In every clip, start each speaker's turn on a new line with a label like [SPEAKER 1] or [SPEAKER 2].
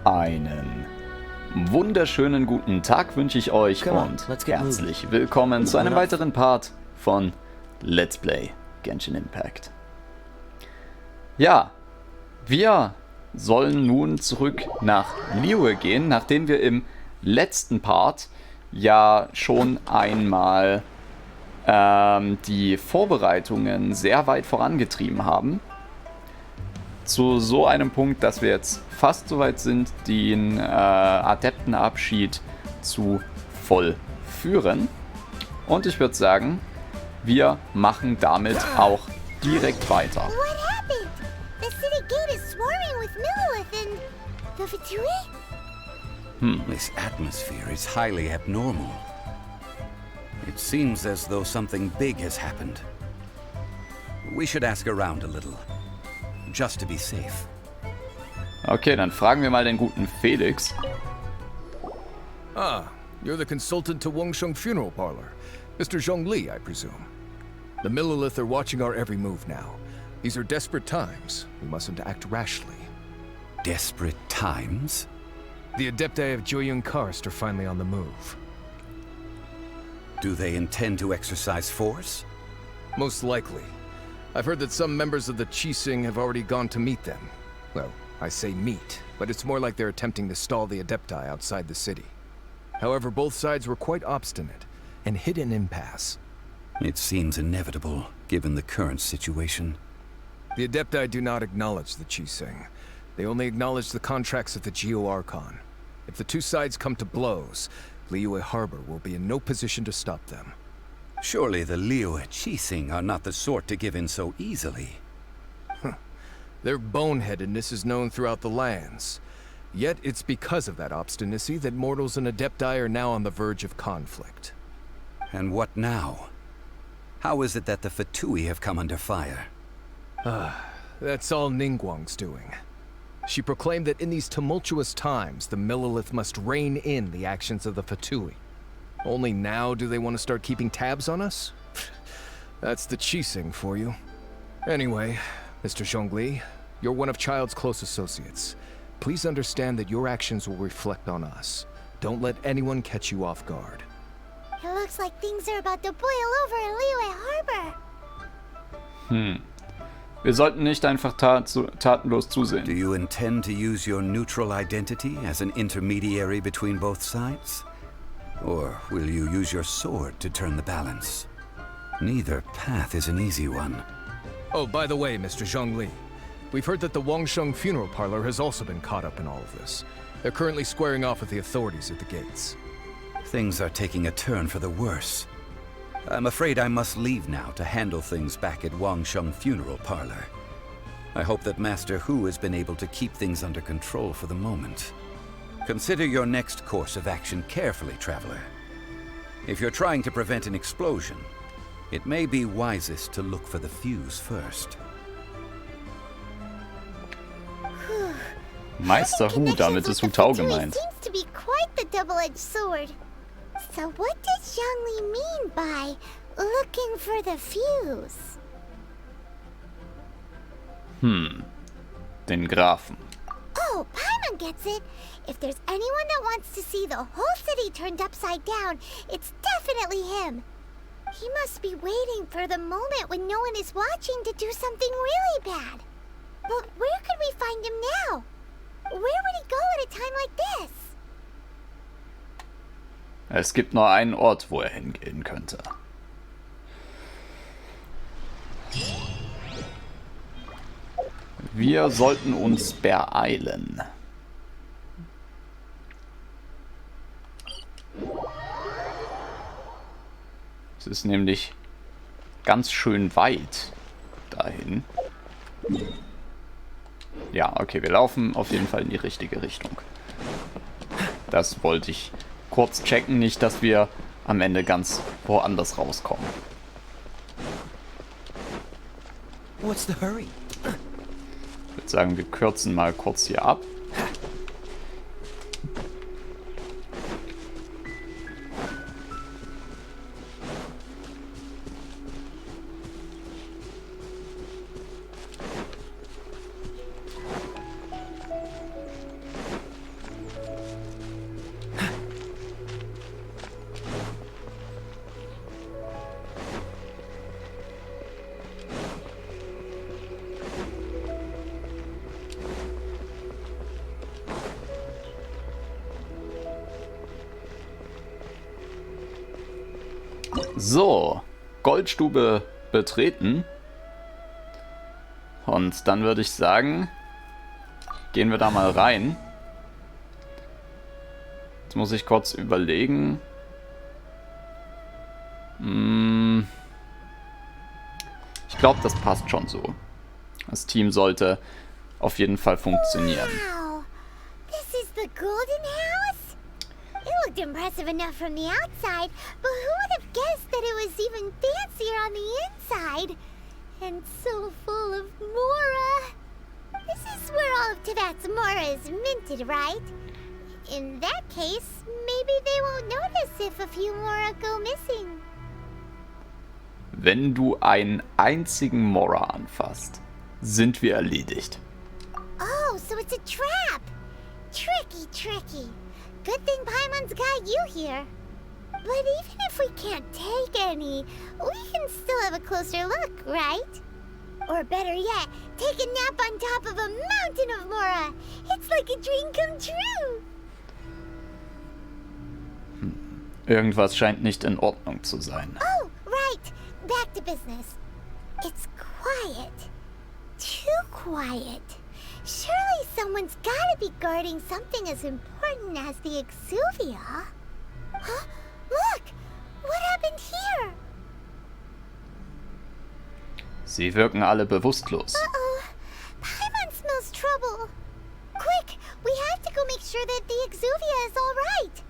[SPEAKER 1] Einen wunderschönen guten Tag wünsche ich euch und herzlich willkommen zu einem weiteren Part von Let's Play Genshin Impact. Ja, wir sollen nun zurück nach Liyue gehen, nachdem wir im letzten Part ja schon einmal die Vorbereitungen sehr weit vorangetrieben haben. Zu so einem Punkt, dass wir jetzt fast so weit sind, den Adeptenabschied zu vollführen. Und ich würde sagen, wir machen damit auch direkt weiter.
[SPEAKER 2] This atmosphere is highly abnormal. It seems as though something big has happened. We should ask around a little, just to be safe.
[SPEAKER 1] Okay, dann fragen wir mal den guten Felix.
[SPEAKER 3] Ah, you're the consultant to Wangsheng Funeral Parlor. Mr. Zhongli, I presume. The Millilith are watching our every move now. These are desperate times. We mustn't act rashly.
[SPEAKER 2] Desperate times?
[SPEAKER 3] The Adepti of Joyun Karst are finally on the move.
[SPEAKER 2] Do they intend to exercise force?
[SPEAKER 3] Most likely. I've heard that some members of the Qixing have already gone to meet them. Well, I say meet, but it's more like they're attempting to stall the Adepti outside the city. However, both sides were quite obstinate and hit an impasse.
[SPEAKER 2] It seems inevitable, given the current situation.
[SPEAKER 3] The Adepti do not acknowledge the Qixing. They only acknowledge the contracts of the Geo-Archon. If the two sides come to blows, Liyue Harbor will be in no position to stop them.
[SPEAKER 2] Surely the Liyue Qixing are not the sort to give in so easily.
[SPEAKER 3] Their boneheadedness is known throughout the lands. Yet it's because of that obstinacy that mortals and Adepti are now on the verge of conflict.
[SPEAKER 2] And what now? How is it that the Fatui have come under fire?
[SPEAKER 3] That's all Ningguang's doing. She proclaimed that in these tumultuous times, the Millilith must rein in the actions of the Fatui. Only now do they want to start keeping tabs on us? That's the Qixing for you. Anyway, Mr. Zhongli, you're one of Child's close associates. Please understand that your actions will reflect on us. Don't let anyone catch you off guard.
[SPEAKER 4] It looks like things are about to boil over in Liyue Harbor.
[SPEAKER 1] Wir sollten nicht einfach tatenlos zusehen.
[SPEAKER 2] Do you intend to use your neutral identity as an intermediary between both sides? Or will you use your sword to turn the balance? Neither path is an easy one.
[SPEAKER 3] Oh, by the way, Mr. Zhongli, we've heard that the Wangsheng Funeral Parlor has also been caught up in all of this. They're currently squaring off with the authorities at the gates.
[SPEAKER 2] Things are taking a turn for the worse. I'm afraid I must leave now to handle things back at Wangsheng Funeral Parlor. I hope that Master Hu has been able to keep things under control for the moment. Consider your next course of action carefully, Traveler. If you're trying to prevent an explosion, it may be wisest to look for the fuse first.
[SPEAKER 1] Meister Hu, damit ist Hu Tao gemeint.
[SPEAKER 4] Seems to be quite the double-edged sword. So what does Zhongli mean by looking for the fuse?
[SPEAKER 1] Den Grafen.
[SPEAKER 4] Oh, Paimon gets it. If there's anyone that wants to see the whole city turned upside down, it's definitely him. He must be waiting for the moment when no one is watching to do something really bad. But where could we find him now? Where would he go at a time like this?
[SPEAKER 1] Es gibt nur einen Ort, wo er hingehen könnte. Wir sollten uns beeilen. Es ist nämlich ganz schön weit dahin. Ja, okay, wir laufen auf jeden Fall in die richtige Richtung. Das wollte ich kurz checken, nicht, dass wir am Ende ganz woanders rauskommen.
[SPEAKER 5] What's the hurry?
[SPEAKER 1] Ich würde sagen, wir kürzen mal kurz hier ab. So, Goldstube betreten. Und dann würde ich sagen, gehen wir da mal rein. Jetzt muss ich kurz überlegen. Ich glaube, das passt schon so. Das Team sollte auf jeden Fall funktionieren.
[SPEAKER 4] Wow, this is the golden house? It looked impressive enough from the outside, but who would have guessed that it was even fancier on the inside? And so full of mora. This is where all of Tibet's mora is minted, right? In that case, maybe they won't notice if a few mora go missing.
[SPEAKER 1] Wenn du einen einzigen Mora anfasst, sind wir erledigt.
[SPEAKER 4] Oh, so it's a trap. Tricky, tricky. Good thing Paimon's got you here. But even if we can't take any, we can still have a closer look, right? Or better yet, take a nap on top of a mountain of mora. It's like a dream come true.
[SPEAKER 1] Irgendwas scheint nicht in Ordnung zu sein.
[SPEAKER 4] Oh, right. Back to business. It's quiet. Too quiet. Surely someone's gotta be guarding something as important as the Exuvia. Huh? Look! What happened here?
[SPEAKER 1] Sie wirken alle bewusstlos.
[SPEAKER 4] Uh-oh. Paimon smells trouble. Quick! We have to go make sure that the Exuvia is all right.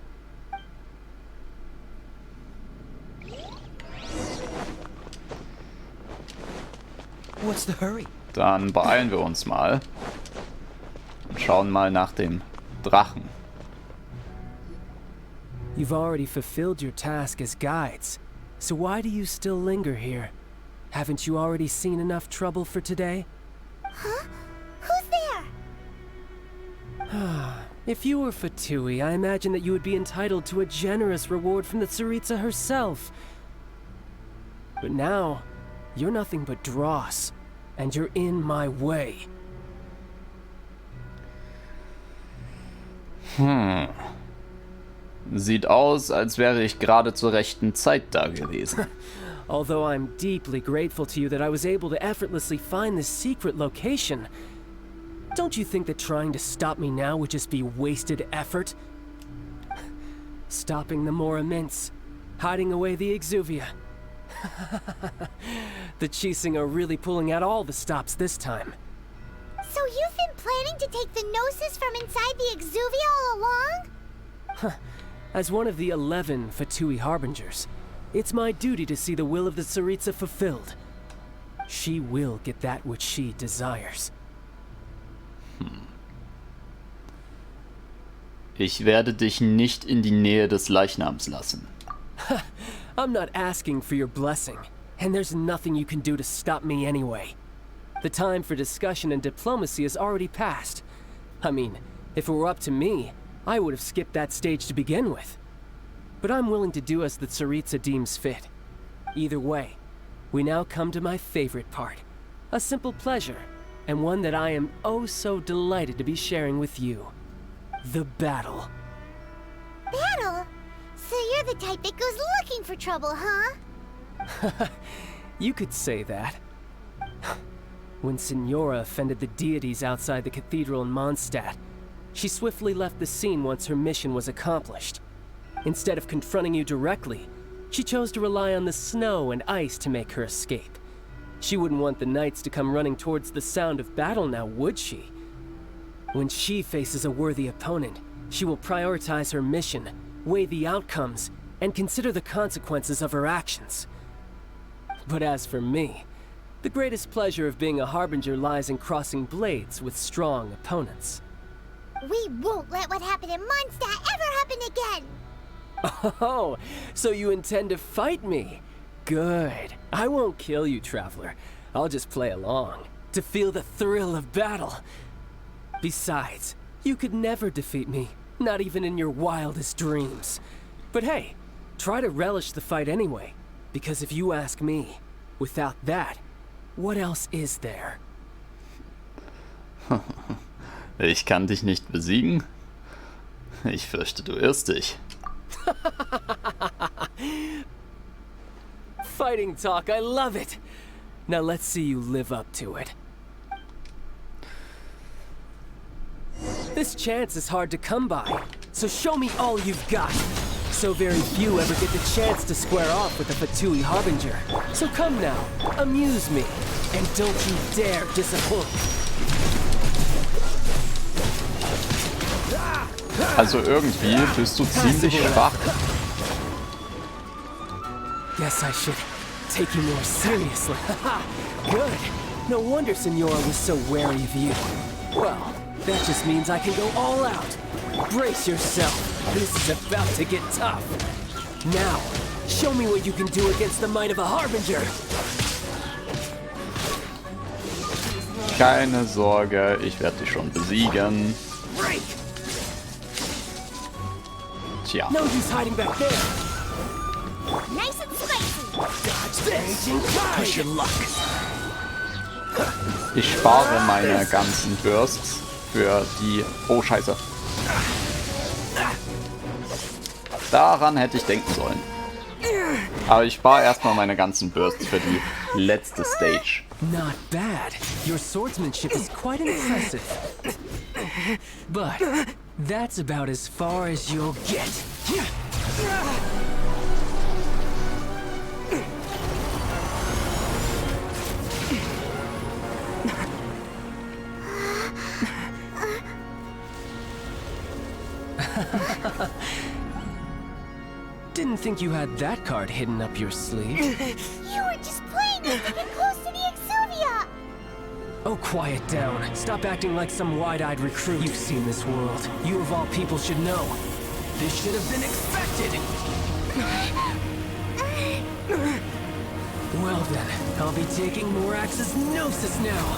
[SPEAKER 5] What's the hurry?
[SPEAKER 1] Dann beeilen wir uns mal und schauen mal nach dem Drachen.
[SPEAKER 6] You've already fulfilled your task as guides, so why do you still linger here? Haven't you already seen enough trouble for today?
[SPEAKER 4] Huh? Who's there?
[SPEAKER 6] If you were Fatui, I imagine that you would be entitled to a generous reward from the Tsaritsa herself. But now, you're nothing but dross, and you're in my way.
[SPEAKER 1] Sieht aus, als wäre ich gerade zur rechten Zeit da gewesen.
[SPEAKER 6] Although I'm deeply grateful to you that I was able to effortlessly find this secret location, don't you think that trying to stop me now would just be wasted effort? Stopping the Mora Mints, hiding away the Exuvia. The Chising are really pulling out all the stops this time.
[SPEAKER 4] So you've been planning to take the Gnosis from inside the Exuvia all along?
[SPEAKER 6] As one of the 11 Fatui Harbingers, it's my duty to see the will of the Tsaritsa fulfilled. She will get that which she desires.
[SPEAKER 1] Ich werde dich nicht in die Nähe des Leichnams lassen.
[SPEAKER 6] I'm not asking for your blessing, and there's nothing you can do to stop me anyway. The time for discussion and diplomacy has already passed. I mean, if it were up to me, I would have skipped that stage to begin with. But I'm willing to do as the Tsaritsa deems fit. Either way, we now come to my favorite part. A simple pleasure, and one that I am oh so delighted to be sharing with you. The battle.
[SPEAKER 4] Battle? So you're the type that goes looking for trouble, huh?
[SPEAKER 6] You could say that. When Signora offended the deities outside the cathedral in Mondstadt, she swiftly left the scene once her mission was accomplished. Instead of confronting you directly, she chose to rely on the snow and ice to make her escape. She wouldn't want the knights to come running towards the sound of battle now, would she? When she faces a worthy opponent, she will prioritize her mission, weigh the outcomes, and consider the consequences of her actions. But as for me, the greatest pleasure of being a Harbinger lies in crossing blades with strong opponents.
[SPEAKER 4] We won't let what happened in Mondstadt ever happen again!
[SPEAKER 6] Oh, so you intend to fight me? Good. I won't kill you, Traveler. I'll just play along, to feel the thrill of battle. Besides, you could never defeat me, not even in your wildest dreams. But hey, try to relish the fight anyway, because if you ask me, without that, what else is there?
[SPEAKER 1] Ich kann dich nicht besiegen? Ich fürchte, du irrst dich.
[SPEAKER 6] fighting talk, I love it. Now let's see you live up to it. This chance is hard to come by, so show me all you've got. So very few ever get the chance to square off with the Fatui Harbinger. So come now, amuse me, and don't you dare disappoint.
[SPEAKER 1] Also irgendwie bist du ziemlich schwach.
[SPEAKER 6] Guess I should take you more seriously. Good. No wonder Senora was so wary of you. Well, that just means I can go all out. Brace yourself. This is about to get tough. Now, show me what you can do against the might of a Harbinger.
[SPEAKER 1] Keine Sorge, ich werde dich schon besiegen.
[SPEAKER 6] Break.
[SPEAKER 1] Tja.
[SPEAKER 6] No use hiding back there.
[SPEAKER 4] Nice and spicy.
[SPEAKER 6] Dodge this. Push your luck.
[SPEAKER 1] Ich spare meine ganzen Bursts für die... Oh, scheiße. Daran hätte ich denken sollen. Aber ich spare erstmal meine ganzen Bursts für die letzte Stage.
[SPEAKER 6] Not bad. Your swordsmanship is quite impressive. But that's about as far as you'll get. Didn't think you had that card hidden up your sleeve.
[SPEAKER 4] You were just playing us to get close to the Exuvia.
[SPEAKER 6] Oh, quiet down. Stop acting like some wide-eyed recruit. You've seen this world. You of all people should know. This should have been expected. Well then, I'll be taking Morax's Gnosis now.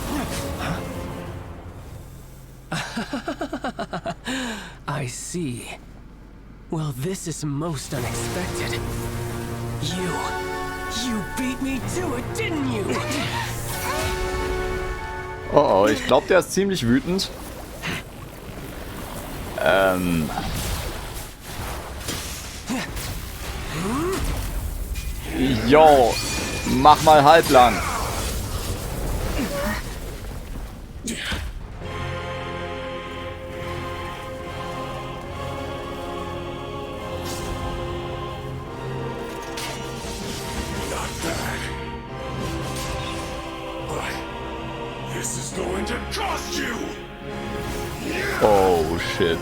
[SPEAKER 6] I see. Well, this is most unexpected. You beat me to it, didn't you?
[SPEAKER 1] Oh, ich glaube, der ist ziemlich wütend. Jo, mach mal halblang. Oh, shit.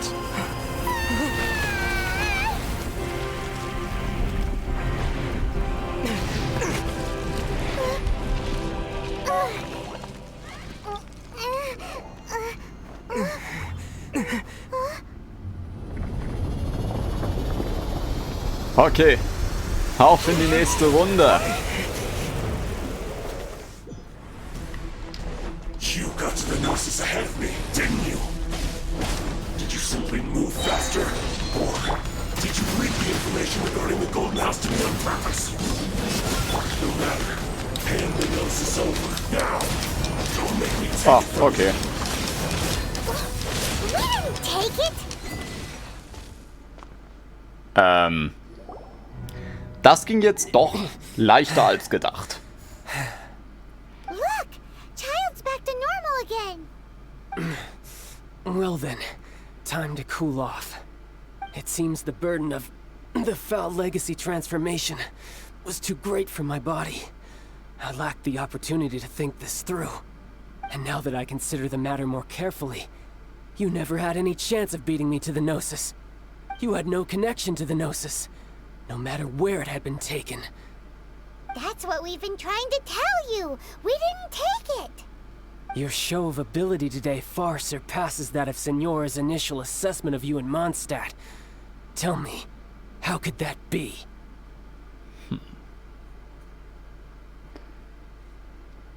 [SPEAKER 1] Okay, auf in die nächste Runde.
[SPEAKER 7] You got to the Gnosis ahead of me, didn't you? Did you simply move faster? Or did you leak the information regarding the Golden House to me on purpose? No matter. Hand the Gnosis over, now. Don't make me take it.
[SPEAKER 1] Okay.
[SPEAKER 4] We didn't take it.
[SPEAKER 1] Das ging jetzt doch leichter als gedacht.
[SPEAKER 4] Look, Child's back to normal again.
[SPEAKER 6] Well then, time to cool off. It seems the burden of the foul legacy transformation was too great for my body. I lacked the opportunity to think this through. And now that I consider the matter more carefully, you never had any chance of beating me to the Gnosis. You had no connection to the Gnosis, no matter where it had been taken.
[SPEAKER 4] That's what we've been trying to tell you. We didn't take it.
[SPEAKER 6] Your show of ability today far surpasses that of Senora's initial assessment of you in Mondstadt. Tell me, how could that be?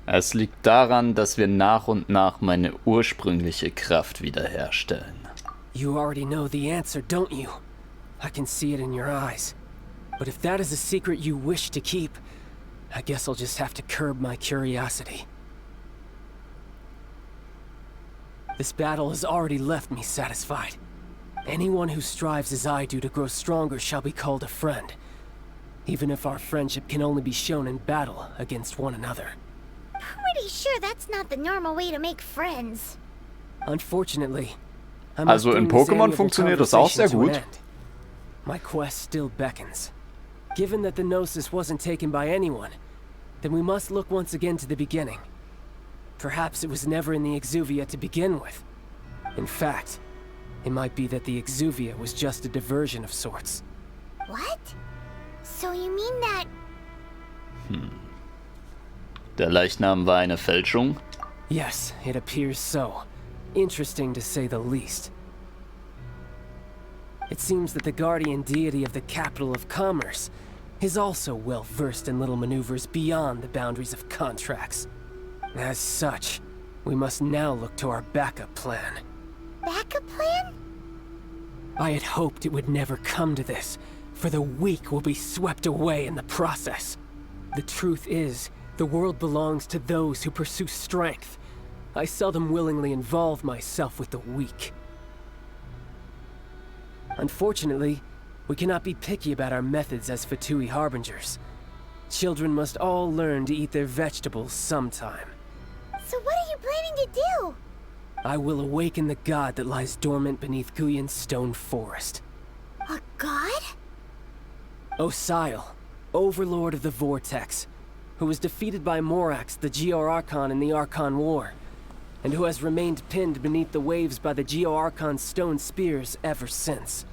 [SPEAKER 1] Es liegt daran, dass wir nach und nach meine ursprüngliche Kraft wiederherstellen.
[SPEAKER 6] You already know the answer, don't you? I can see it in your eyes. But if that is a secret you wish to keep, I guess I'll just have to curb my curiosity. This battle has already left me satisfied. Anyone who strives as I do to grow stronger shall be called a friend. even if our friendship can only be shown in battle against one another.
[SPEAKER 4] Pretty sure that's not the normal way to make friends.
[SPEAKER 6] Unfortunately, I must
[SPEAKER 1] Also in
[SPEAKER 6] bring this
[SPEAKER 1] Pokémon
[SPEAKER 6] amiable
[SPEAKER 1] funktioniert das auch sehr
[SPEAKER 6] conversation to
[SPEAKER 1] gut.
[SPEAKER 6] an end. My quest still beckons. Given that the Gnosis wasn't taken by anyone, then we must look once again to the beginning. Perhaps it was never in the Exuvia to begin with. In fact, it might be that the Exuvia was just a diversion of sorts.
[SPEAKER 4] What? So you mean that...
[SPEAKER 1] Der Leichnam war eine Fälschung.
[SPEAKER 6] Yes, it appears so. Interesting to say the least. It seems that the guardian deity of the capital of commerce is also well versed in little maneuvers beyond the boundaries of contracts. As such, we must now look to our backup plan.
[SPEAKER 4] Backup plan?
[SPEAKER 6] I had hoped it would never come to this, for the weak will be swept away in the process. The truth is, the world belongs to those who pursue strength. I seldom willingly involve myself with the weak. Unfortunately, we cannot be picky about our methods as Fatui harbingers. Children must all learn to eat their vegetables sometime.
[SPEAKER 4] So what are you planning to do?
[SPEAKER 6] I will awaken the god that lies dormant beneath Guyan's stone forest.
[SPEAKER 4] A god?
[SPEAKER 6] Osial, overlord of the Vortex, who was defeated by Morax, the Geo-Archon in the Archon War, and who has remained pinned beneath the waves by the Geo-Archon's stone spears ever since.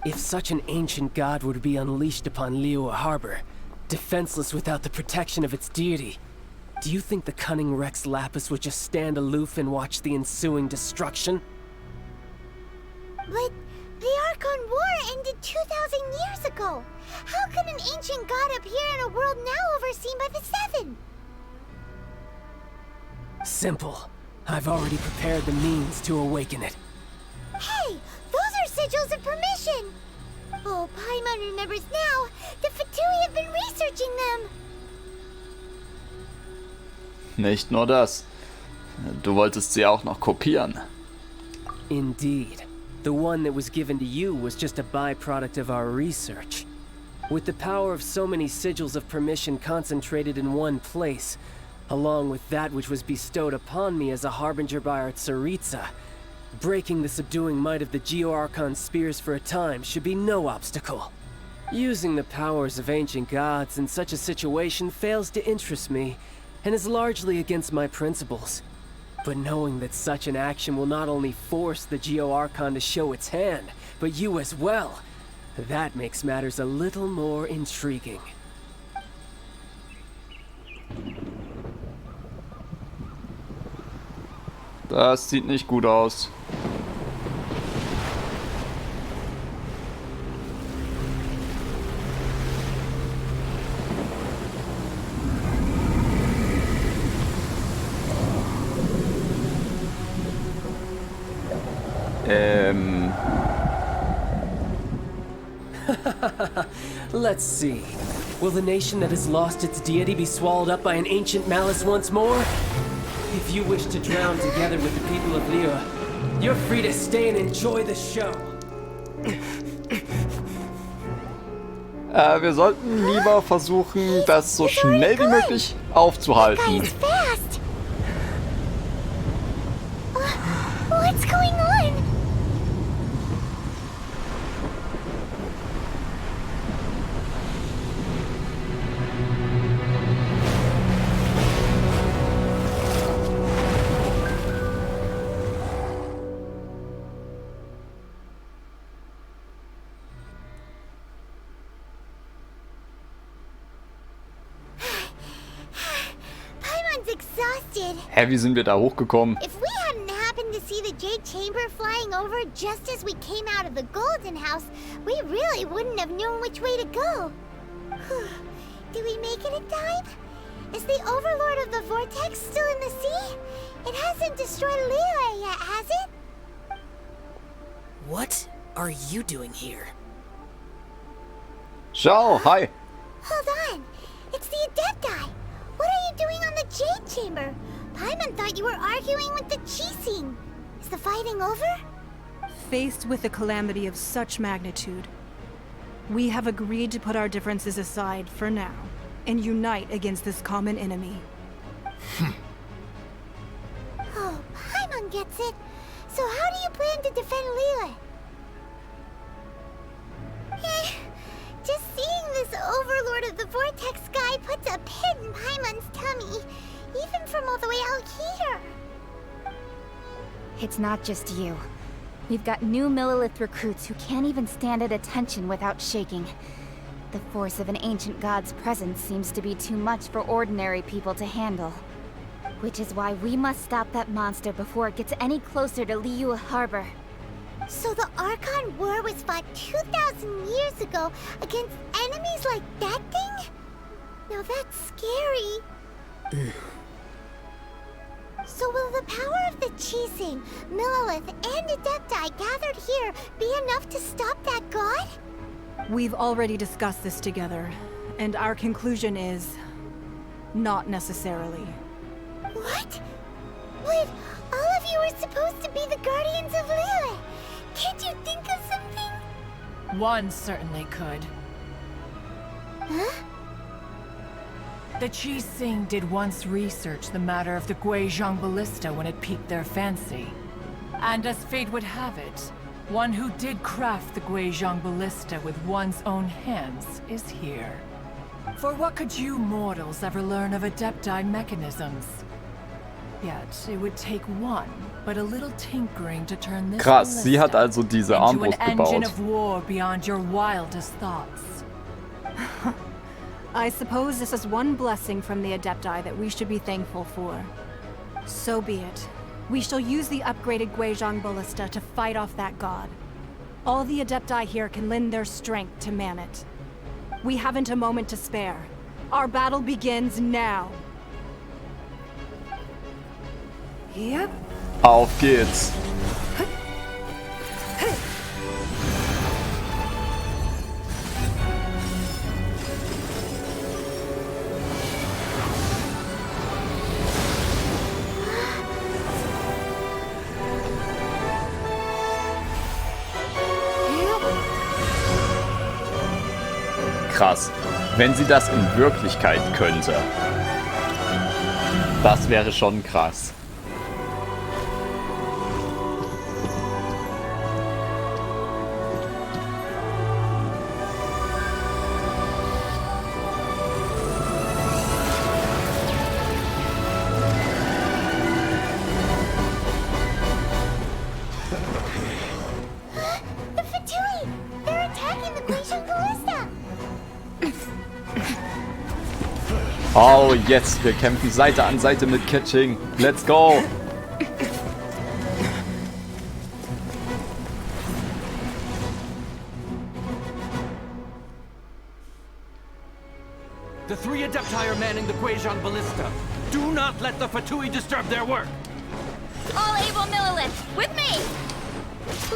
[SPEAKER 6] If such an ancient god were to be unleashed upon Liyue Harbor, defenseless without the protection of its deity, do you think the cunning Rex Lapis would just stand aloof and watch the ensuing destruction?
[SPEAKER 4] But the Archon War ended 2,000 years ago. How could an ancient god appear in a world now overseen by the Seven?
[SPEAKER 6] Simple. I've already prepared the means to awaken it.
[SPEAKER 4] Hey, those are sigils of permission. Oh, Paimon remembers now. The Fatui have been researching them.
[SPEAKER 1] Nicht nur das. Du wolltest sie auch noch kopieren.
[SPEAKER 6] Indeed. The one that was given to you was just a byproduct of our research. With the power of so many sigils of permission concentrated in one place, along with that which was bestowed upon me as a harbinger by our Tsaritsa, breaking the subduing might of the Geo-Archon spears for a time should be no obstacle. Using the powers of ancient gods in such a situation fails to interest me, and is largely against my principles. But knowing that such an action will not only force the Geo-Archon to show its hand, but you as well, that makes matters a little more intriguing.
[SPEAKER 1] Das sieht nicht gut aus.
[SPEAKER 6] Let's see. Will the nation that has lost its deity be swallowed up by an ancient malice once more? If you wish to drown together with the people of Liyue, you're free to stay and enjoy the show.
[SPEAKER 1] Wir sollten lieber versuchen, das so schnell wie möglich aufzuhalten.
[SPEAKER 4] What's going on?
[SPEAKER 1] Hä, wie sind wir da hochgekommen?
[SPEAKER 4] If we hadn't happened to see the Jade Chamber flying over just as we came out of the Golden House, we really wouldn't have known which way to go. Did we make it in time? Is the Overlord of the Vortex still in the sea? It hasn't destroyed Liyue yet, has it?
[SPEAKER 5] What are you doing here?
[SPEAKER 1] Ciao, hi.
[SPEAKER 4] Hold on. It's the Adepti. What are you doing on the Jade Chamber? Paimon thought you were arguing with the Chising. Is the fighting over?
[SPEAKER 8] Faced with a calamity of such magnitude, We have agreed to put our differences aside for now and unite against this common enemy.
[SPEAKER 4] Oh, Paimon gets it. So how do you plan to defend Lilith? Just seeing this Overlord of the Vortex guy puts a pit in Paimon's tummy, even from all the way out here.
[SPEAKER 9] It's not just you. We've got new Millilith recruits who can't even stand at attention without shaking. The force of an ancient god's presence seems to be too much for ordinary people to handle. Which is why we must stop that monster before it gets any closer to Liyue Harbor.
[SPEAKER 4] So the Archon War was fought 2,000 years ago against enemies like that thing? Now that's scary. So will the power of the Chising, Millilith, and Adepti gathered here be enough to stop that god?
[SPEAKER 8] We've already discussed this together, and our conclusion is... not necessarily.
[SPEAKER 4] What? But all of you were supposed to be the guardians of Lilith. Can't you think of something?
[SPEAKER 10] One certainly could.
[SPEAKER 4] Huh?
[SPEAKER 10] The Chising did once research the matter of the Guizhong Ballista when it piqued their fancy. And as fate would have it, one who did craft the Guizhong Ballista with one's own hands is here. For what could you mortals ever learn of Adepti mechanisms? Yet, it would take one, but a little tinkering to turn this
[SPEAKER 1] Krass, sie hat also diese
[SPEAKER 10] into an
[SPEAKER 1] Armbrust
[SPEAKER 10] engine
[SPEAKER 1] gebaut.
[SPEAKER 10] of war beyond your wildest thoughts.
[SPEAKER 8] I suppose this is one blessing from the Adepti that we should be thankful for. So be it. We shall use the upgraded Guizhong Ballista to fight off that god. All the Adepti here can lend their strength to man it. We haven't a moment to spare. Our battle begins now. Yep.
[SPEAKER 1] Auf geht's. Krass, wenn sie das in Wirklichkeit könnte. Das wäre schon krass.
[SPEAKER 4] The Fatui! They're attacking the Guizhong Ballista!
[SPEAKER 1] Oh, jetzt, wir kämpfen Seite an Seite mit Ketching. Let's go!
[SPEAKER 11] The three Adepti are manning the Guizhong Ballista. Do not let the Fatui disturb their work.
[SPEAKER 9] All able Millilith, with me!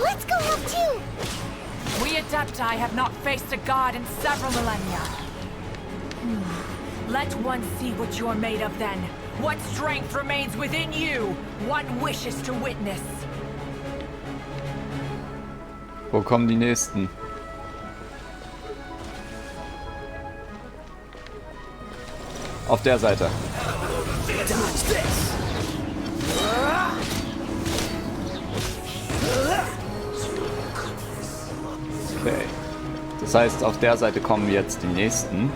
[SPEAKER 4] Let's go help too!
[SPEAKER 10] We Adepti have not faced a god in several millennia. Let one see what you're made of then. What strength remains within you. One wishes to witness.
[SPEAKER 1] Wo kommen die nächsten? Auf der Seite. Okay. Das heißt, auf der Seite kommen jetzt die nächsten.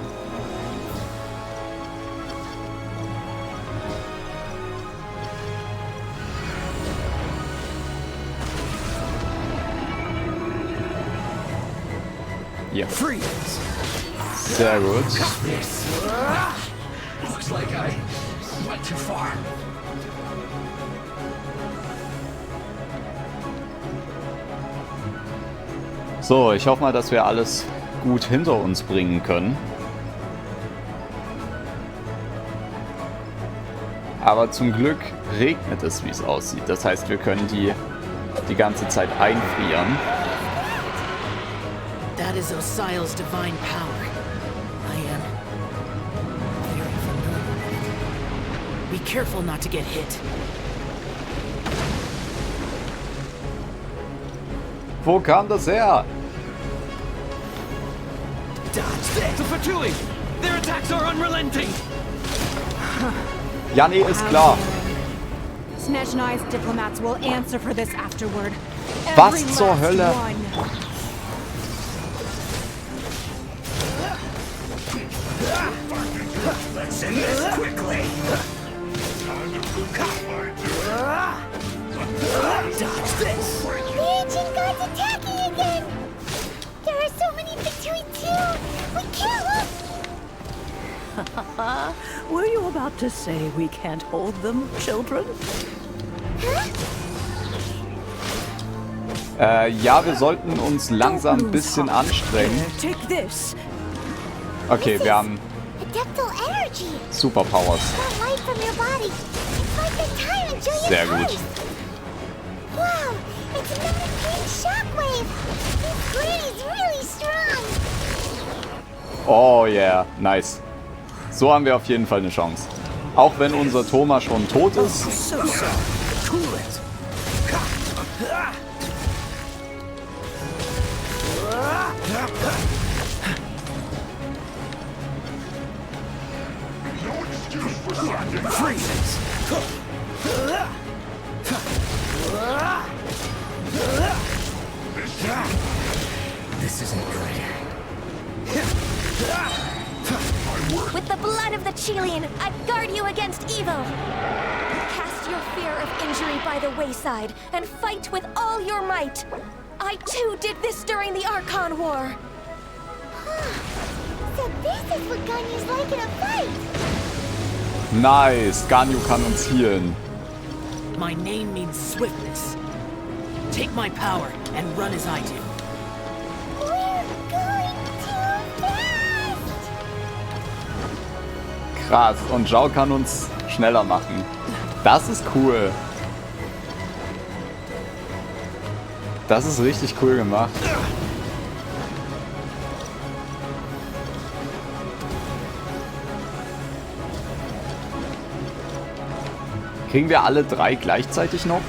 [SPEAKER 1] Ja. Sehr gut.
[SPEAKER 7] Looks like I went too far.
[SPEAKER 1] So, ich hoffe mal, dass wir alles gut hinter uns bringen können. Aber zum Glück regnet es, wie es aussieht. Das heißt, wir können die ganze Zeit einfrieren.
[SPEAKER 5] That is Osial's divine power. I am very familiar with it. Be careful not to get hit.
[SPEAKER 1] Wo kam das her?
[SPEAKER 11] The Fatui! Their attacks are unrelenting!
[SPEAKER 1] Ja, nee, ist klar.
[SPEAKER 8] Snezhnai's diplomats will answer for this afterward.
[SPEAKER 1] Was
[SPEAKER 8] Every
[SPEAKER 1] zur
[SPEAKER 8] last
[SPEAKER 1] Hölle?
[SPEAKER 8] one.
[SPEAKER 7] Let's end this quickly.
[SPEAKER 11] Dodge this!
[SPEAKER 4] The ancient god's attacking again! There are so many Fatui too! We can't look!
[SPEAKER 12] Were you about to say we can't hold them, children?
[SPEAKER 1] Ja, wir sollten uns langsam ein bisschen anstrengen.
[SPEAKER 12] Take this.
[SPEAKER 1] Okay, wir haben
[SPEAKER 4] Adeptal energy!
[SPEAKER 1] Superpowers.
[SPEAKER 4] That light from your body! It's like the time in Julia's
[SPEAKER 1] Sehr gut.
[SPEAKER 4] eyes! Wow! It's another pink shockwave! This granny's really strong!
[SPEAKER 1] Oh yeah, nice. So haben wir auf jeden Fall eine Chance. Auch wenn unser Thoma schon tot ist.
[SPEAKER 11] So, cool it! Freezes! This isn't good.
[SPEAKER 9] With the blood of the Chilean, I guard you against evil. Cast your fear of injury by the wayside and fight with all your might. I too did this during the Archon War.
[SPEAKER 4] So this is what Ganyu's like in a fight!
[SPEAKER 1] Nice, Ganyu kann uns healen.
[SPEAKER 5] My name means swiftness. Take my power and run as I do.
[SPEAKER 4] We're going too fast!
[SPEAKER 1] Krass, und Zhao kann uns schneller machen. Das ist cool. Das ist richtig cool gemacht. Kriegen wir alle drei gleichzeitig noch?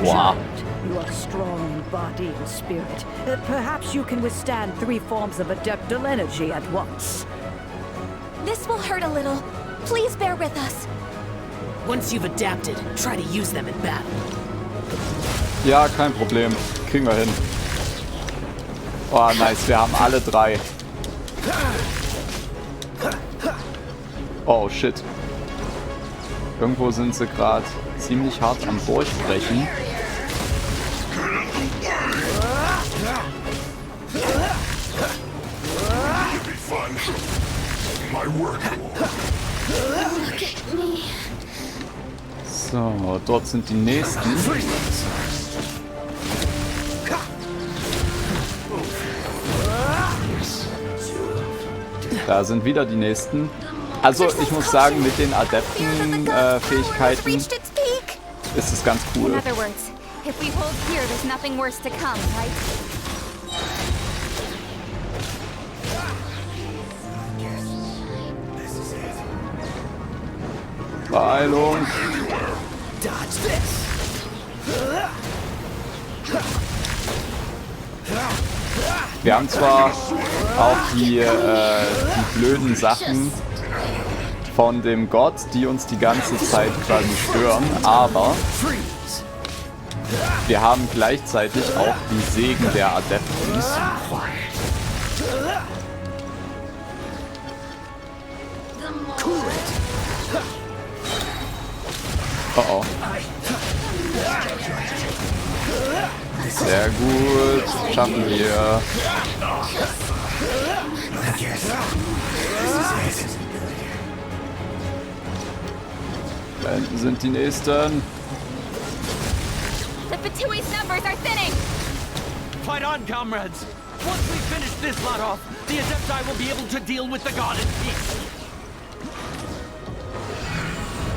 [SPEAKER 1] Wow.
[SPEAKER 12] You are strong in body and spirit. Perhaps you can withstand 3 forms of adeptal energy at once.
[SPEAKER 9] This will hurt a little. Please bear with us.
[SPEAKER 5] Once you've adapted, try to use them in battle.
[SPEAKER 1] Ja, kein Problem. Kriegen wir hin. Oh, nice. Wir haben alle drei. Oh, shit. Irgendwo sind sie gerade ziemlich hart am Durchbrechen. So, dort sind die nächsten. Da sind wieder die nächsten. Also, ich muss sagen, mit den Adepten-Fähigkeiten ist es ganz cool.
[SPEAKER 9] In other words, if we hold here, there's nothing worse to come, right?
[SPEAKER 1] Beeilung.
[SPEAKER 11] Dodge this!
[SPEAKER 1] Wir haben zwar auch die blöden Sachen von dem Gott, die uns die ganze Zeit quasi stören, aber wir haben gleichzeitig auch die Segen der Adepten. Oh oh. Sehr gut. Schaffen wir. Da hinten sind die nächsten.
[SPEAKER 9] The Fatui's numbers are thinning.
[SPEAKER 11] Fight on, comrades! Once we finish this lot off, the Adepti will be able to deal with the god in peace.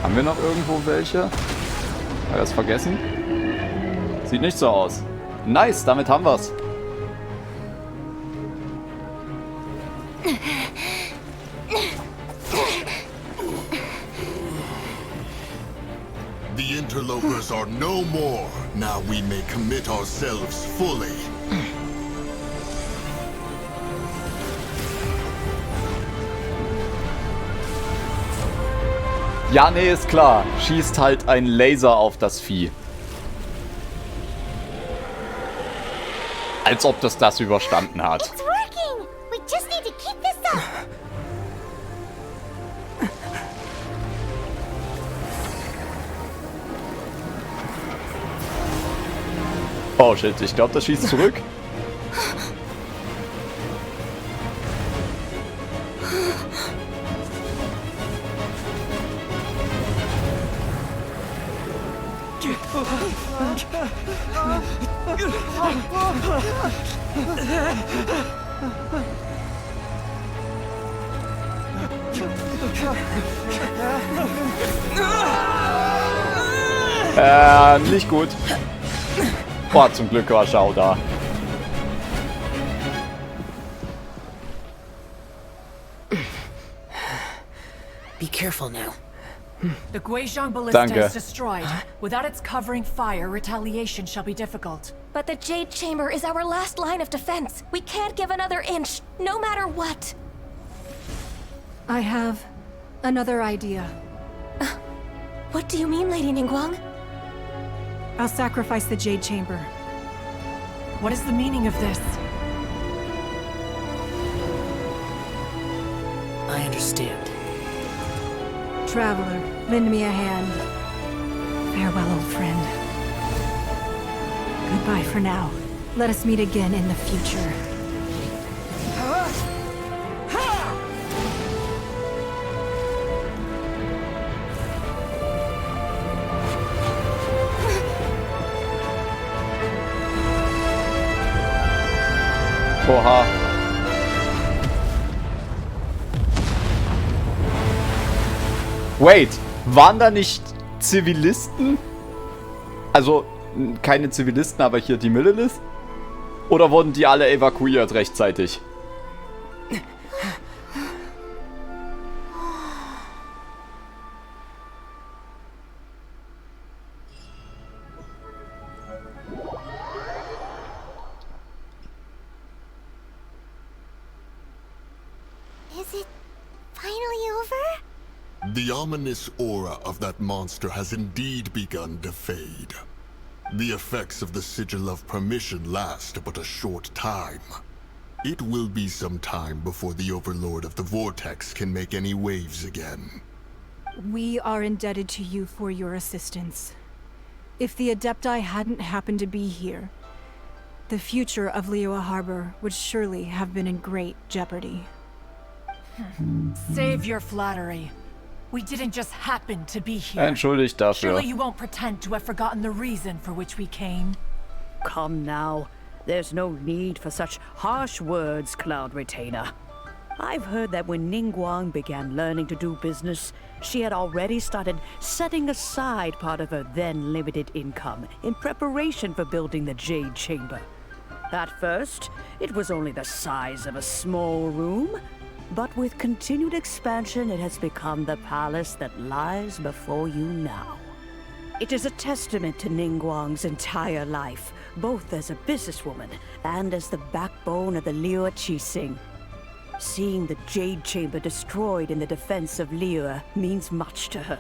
[SPEAKER 1] Haben wir noch irgendwo welche? Haben wir das vergessen? Sieht nicht so aus. Nice, damit haben wir's.
[SPEAKER 13] The interlopers are no more. Now we may commit ourselves fully.
[SPEAKER 1] Ja, nee, ist klar. Schießt halt ein Laser auf das Vieh. Als ob das überstanden hat.
[SPEAKER 4] It's working! We just need to keep this up!
[SPEAKER 1] Oh shit, ich glaube, das schießt zurück. Nicht gut. Boah, zum Glück war Schau da.
[SPEAKER 5] Be careful now.
[SPEAKER 10] The Guizhong Ballista
[SPEAKER 1] Danke.
[SPEAKER 10] is destroyed. Without its covering fire, retaliation shall be difficult.
[SPEAKER 14] But the Jade Chamber is our last line of defense. We can't give another inch, no matter what.
[SPEAKER 8] I have another idea.
[SPEAKER 14] What do you mean, Lady Ningguang?
[SPEAKER 8] I'll sacrifice the Jade Chamber.
[SPEAKER 10] What is the meaning of this?
[SPEAKER 5] I understand.
[SPEAKER 8] Traveler, lend me a hand. Farewell, old friend. Goodbye for now. Let us meet again in the future.
[SPEAKER 1] Oha. Wait, waren da nicht Zivilisten? Also, keine Zivilisten, aber hier die Millelith? Oder wurden die alle evakuiert rechtzeitig?
[SPEAKER 4] Is it finally over?
[SPEAKER 13] The ominous aura of that monster has indeed begun to fade. The effects of the Sigil of Permission last but a short time. It will be some time before the Overlord of the Vortex can make any waves again.
[SPEAKER 8] We are indebted to you for your assistance. If the Adepti hadn't happened to be here, the future of Liyue Harbor would surely have been in great jeopardy.
[SPEAKER 10] Save your flattery. We didn't just happen to be here.
[SPEAKER 1] Entschuldigt dafür.
[SPEAKER 10] Surely you won't pretend to have forgotten the reason for which we came.
[SPEAKER 12] Come now. There's no need for such harsh words, Cloud Retainer. I've heard that when Ningguang began learning to do business, she had already started setting aside part of her then limited income in preparation for building the Jade Chamber. At first, it was only the size of a small room, but with continued expansion, it has become the palace that lies before you now. It is a testament to Ningguang's entire life, both as a businesswoman and as the backbone of the Liyue Qixing. Seeing the Jade Chamber destroyed in the defense of Liyue means much to her.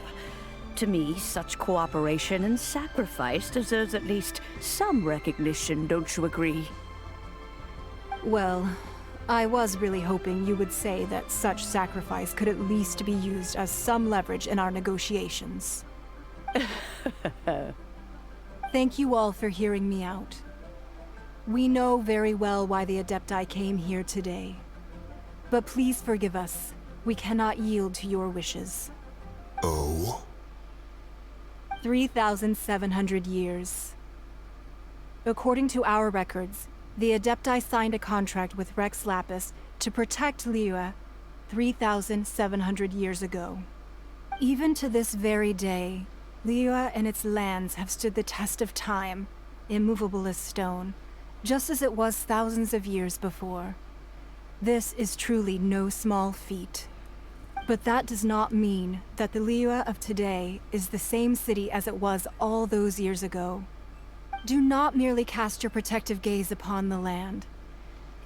[SPEAKER 12] To me, such cooperation and sacrifice deserves at least some recognition, don't you agree?
[SPEAKER 8] Well, I was really hoping you would say that such sacrifice could at least be used as some leverage in our negotiations. Thank you all for hearing me out. We know very well why the Adepti came here today. But please forgive us. We cannot yield to your wishes.
[SPEAKER 13] Oh?
[SPEAKER 8] 3,700 years. According to our records, the Adepti signed a contract with Rex Lapis to protect Liyue 3,700 years ago. Even to this very day, Liyue and its lands have stood the test of time, immovable as stone, just as it was thousands of years before. This is truly no small feat. But that does not mean that the Liyue of today is the same city as it was all those years ago. Do not merely cast your protective gaze upon the land.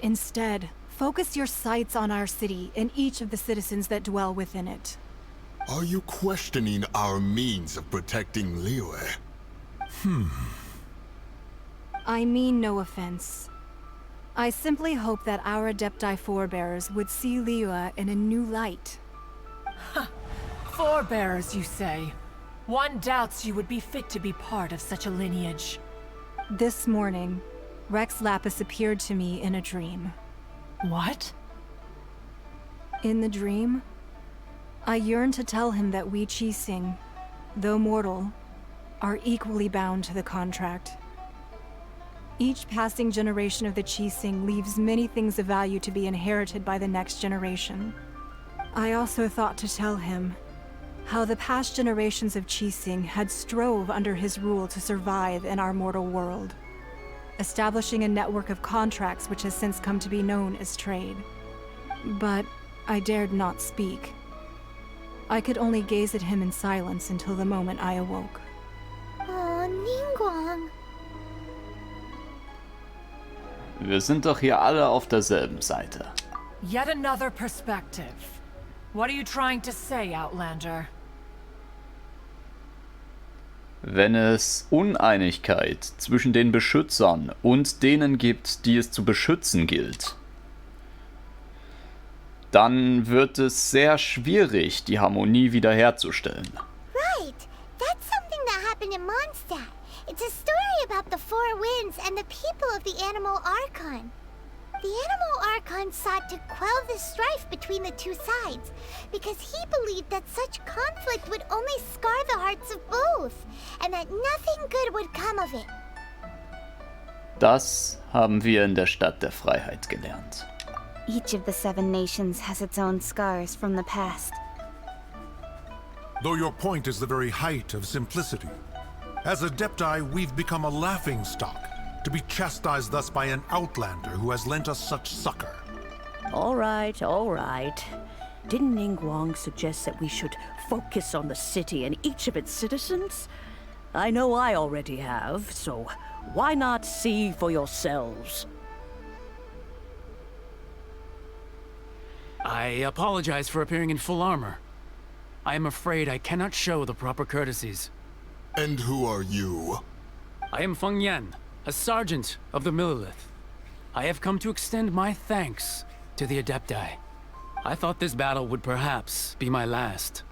[SPEAKER 8] Instead, focus your sights on our city and each of the citizens that dwell within it.
[SPEAKER 13] Are you questioning our means of protecting Liyue?
[SPEAKER 8] I mean no offense. I simply hope that our Adepti forebears would see Liyue in a new light.
[SPEAKER 10] Forebearers, you say? One doubts you would be fit to be part of such a lineage.
[SPEAKER 8] This morning, Rex Lapis appeared to me in a dream.
[SPEAKER 10] What?
[SPEAKER 8] In the dream, I yearned to tell him that we Qixing, though mortal, are equally bound to the contract. Each passing generation of the Qixing leaves many things of value to be inherited by the next generation. I also thought to tell him how the past generations of Qixing had strove under his rule to survive in our mortal world, establishing a network of contracts which has since come to be known as trade. But I dared not speak. I could only gaze at him in silence until the moment I awoke.
[SPEAKER 4] Oh, Ningguang.
[SPEAKER 1] Wir sind doch hier alle auf derselben Seite.
[SPEAKER 10] Yet another perspective. What are you trying to say, Outlander?
[SPEAKER 1] Wenn es Uneinigkeit zwischen den Beschützern und denen gibt, die es zu beschützen gilt, dann wird es sehr schwierig, die Harmonie wiederherzustellen.
[SPEAKER 4] Right. That's something that happened in Mondstadt. It's a story about the Four Winds and the people of the Animal Archon. The Animal Archon sought to quell the strife between the two sides, because he believed that such conflict would only scar the hearts of both, and that nothing good would come of it.
[SPEAKER 1] Das haben wir in der Stadt der Freiheit gelernt.
[SPEAKER 9] Each of the 7 nations has its own scars from the past.
[SPEAKER 15] Though your point is the very height of simplicity. As Adepti, we've become a laughingstock, to be chastised thus by an outlander who has lent us such succor.
[SPEAKER 12] All right, all right. Didn't Ningguang suggest that we should focus on the city and each of its citizens? I know I already have, so why not see for yourselves?
[SPEAKER 11] I apologize for appearing in full armor. I am afraid I cannot show the proper courtesies.
[SPEAKER 13] And who are you?
[SPEAKER 11] I am Feng Yan, a sergeant of the Millelith. I have come to extend my thanks to the Adepti. I thought this battle would perhaps be my last.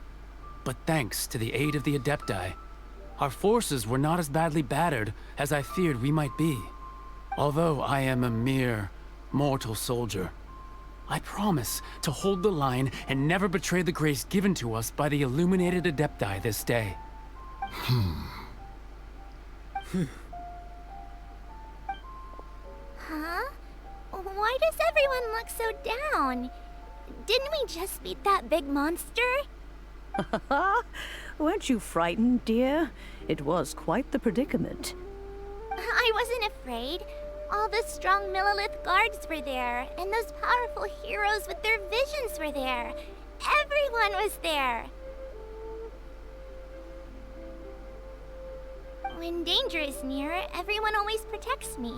[SPEAKER 11] But thanks to the aid of the Adepti, our forces were not as badly battered as I feared we might be. Although I am a mere mortal soldier, I promise to hold the line and never betray the grace given to us by the illuminated Adepti this day.
[SPEAKER 4] Huh? Why does everyone look so down? Didn't we just beat that big monster?
[SPEAKER 12] Weren't you frightened, dear? It was quite the predicament.
[SPEAKER 4] I wasn't afraid. All the strong Millelith guards were there, and those powerful heroes with their visions were there. Everyone was there. When danger is near, everyone always protects me.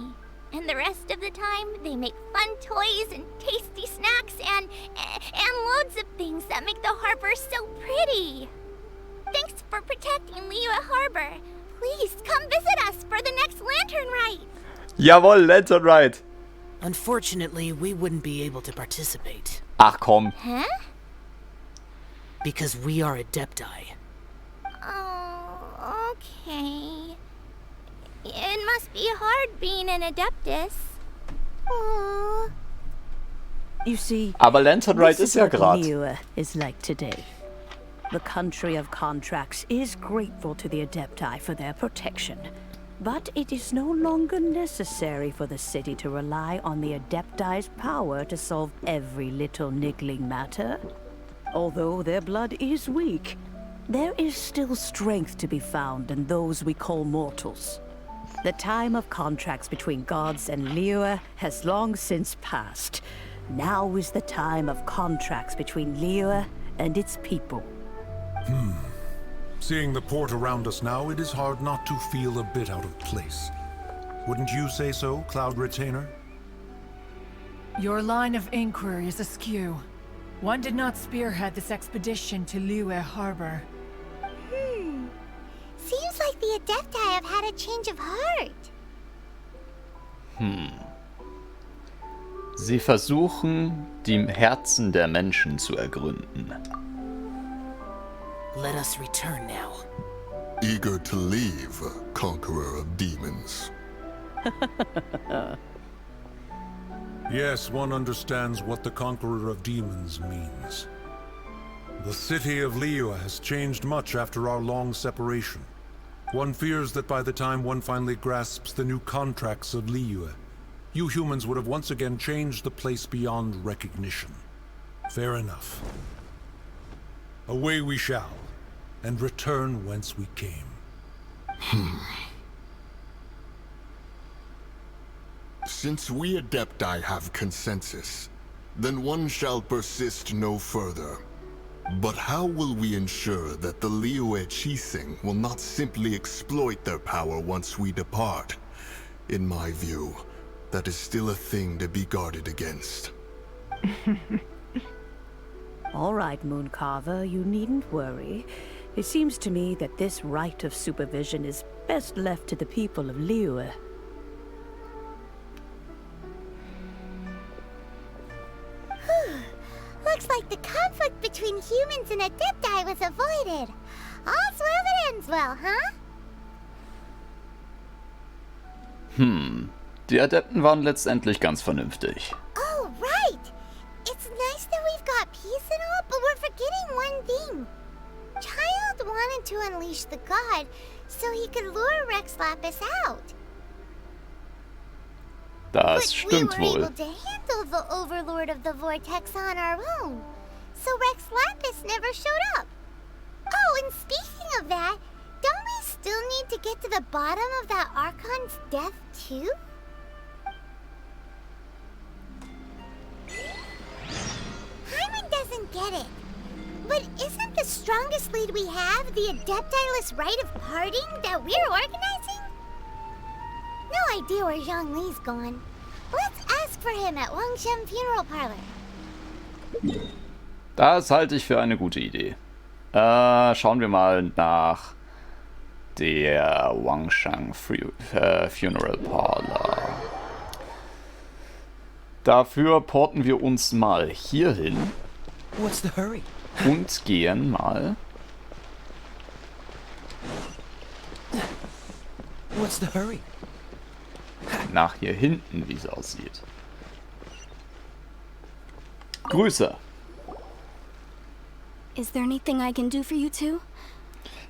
[SPEAKER 4] And the rest of the time, they make fun toys and tasty snacks and loads of things that make the harbor so pretty. Thanks for protecting Liyue Harbor. Please come visit us for the next lantern rite.
[SPEAKER 1] Jawohl, Lantern Ride.
[SPEAKER 5] Unfortunately, we wouldn't be able to participate.
[SPEAKER 1] Ach komm.
[SPEAKER 4] Huh?
[SPEAKER 5] Because we are Adepti.
[SPEAKER 4] Oh, okay. It must be hard being an Adeptus. Aww.
[SPEAKER 12] You see,
[SPEAKER 1] Aber Lantern Ride
[SPEAKER 12] this
[SPEAKER 1] ist ja
[SPEAKER 12] what
[SPEAKER 1] grad.
[SPEAKER 12] Liyue is like today. The country of contracts is grateful to the Adepti for their protection. But it is no longer necessary for the city to rely on the Adepti's power to solve every little niggling matter. Although their blood is weak, there is still strength to be found in those we call mortals. The time of contracts between gods and Liyue has long since passed. Now is the time of contracts between Liyue and its people.
[SPEAKER 15] Seeing the port around us now, it is hard not to feel a bit out of place. Wouldn't you say so, Cloud Retainer?
[SPEAKER 10] Your line of inquiry is askew. One did not spearhead this expedition to Liyue Harbor.
[SPEAKER 4] Seems like the Adepti have had a change of heart.
[SPEAKER 1] Sie versuchen, die Herzen der Menschen zu ergründen.
[SPEAKER 5] Let us return now.
[SPEAKER 13] Eager to leave, conqueror of demons.
[SPEAKER 15] Yes, one understands what the Conqueror of Demons means. The city of Liyue has changed much after our long separation. One fears that by the time one finally grasps the new contracts of Liyue, you humans would have once again changed the place beyond recognition. Fair enough. Away we shall, and return whence we came.
[SPEAKER 13] Since we Adepti have consensus, then one shall persist no further. But how will we ensure that the Liyue Qixing will not simply exploit their power once we depart? In my view, that is still a thing to be guarded against.
[SPEAKER 12] All right, Mooncarver, you needn't worry. It seems to me that this right of supervision is best left to the people of Liyue.
[SPEAKER 4] Looks like the conflict between humans and Adepti was avoided. All's well that ends well, huh?
[SPEAKER 1] Die Adepten waren letztendlich ganz vernünftig.
[SPEAKER 4] Oh, right! It's nice that we've got peace and all, but we're forgetting one thing. Child wanted to unleash the god so he could lure Rex Lapis out.
[SPEAKER 1] Das
[SPEAKER 4] but
[SPEAKER 1] stimmt
[SPEAKER 4] we were
[SPEAKER 1] wohl.
[SPEAKER 4] able to handle the Overlord of the Vortex on our own, so Rex Lapis never showed up. Oh, and speaking of that, don't we still need to get to the bottom of that Archon's death, too? Hyman doesn't get it. But isn't the strongest lead we have the Adepti-less rite of parting that we're organizing? No idea where Zhongli's gone. Let's ask for him at Wangshan Funeral Parlor.
[SPEAKER 1] Das halte ich für eine gute Idee. Schauen wir mal nach der Wangshan Funeral Parlor. Dafür porten wir uns mal hier hin.
[SPEAKER 5] What's the hurry?
[SPEAKER 1] Und gehen mal
[SPEAKER 5] What's the hurry?
[SPEAKER 1] nach hier hinten, wie es aussieht. Grüße.
[SPEAKER 9] Is there anything I can do for you two?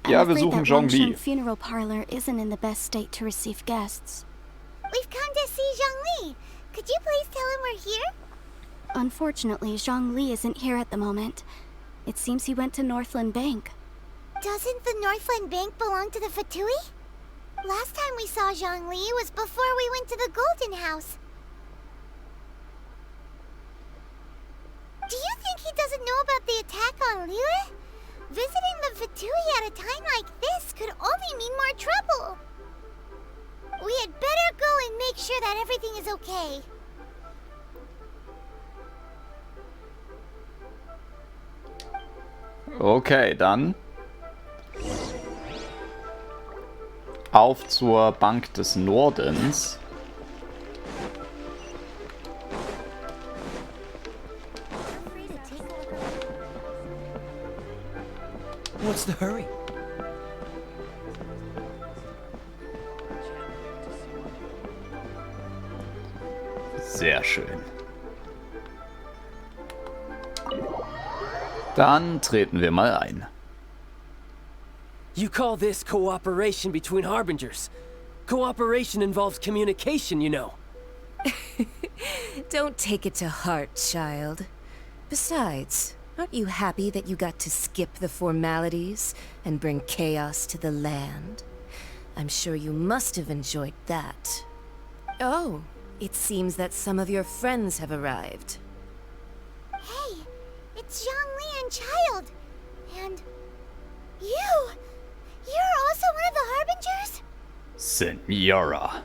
[SPEAKER 1] Ja, wir suchen Zhongli.
[SPEAKER 9] Funeral Parlor isn't in the best state to receive guests.
[SPEAKER 4] We've come to see Zhongli. Could you please tell him we're here?
[SPEAKER 9] Unfortunately, Zhongli isn't here at the moment. It seems he went to Northland Bank.
[SPEAKER 4] Doesn't the Northland Bank belong to the Fatui? Last time we saw Zhongli was before we went to the Golden House. Do you think he doesn't know about the attack on Liyue? Visiting the Fatui at a time like this could only mean more trouble. We had better go and make sure that everything is okay.
[SPEAKER 1] Okay, dann auf zur Bank des Nordens.
[SPEAKER 5] What's the hurry?
[SPEAKER 1] Sehr schön. Dann treten wir mal ein.
[SPEAKER 6] You call this cooperation between Harbingers? Cooperation involves communication, you know.
[SPEAKER 16] Don't take it to heart, child. Besides, aren't you happy that you got to skip the formalities and bring chaos to the land? I'm sure you must have enjoyed that. Oh, it seems that some of your friends have arrived.
[SPEAKER 4] Hey, it's Zhongli and Child. You're also one of the Harbingers?
[SPEAKER 1] Senora.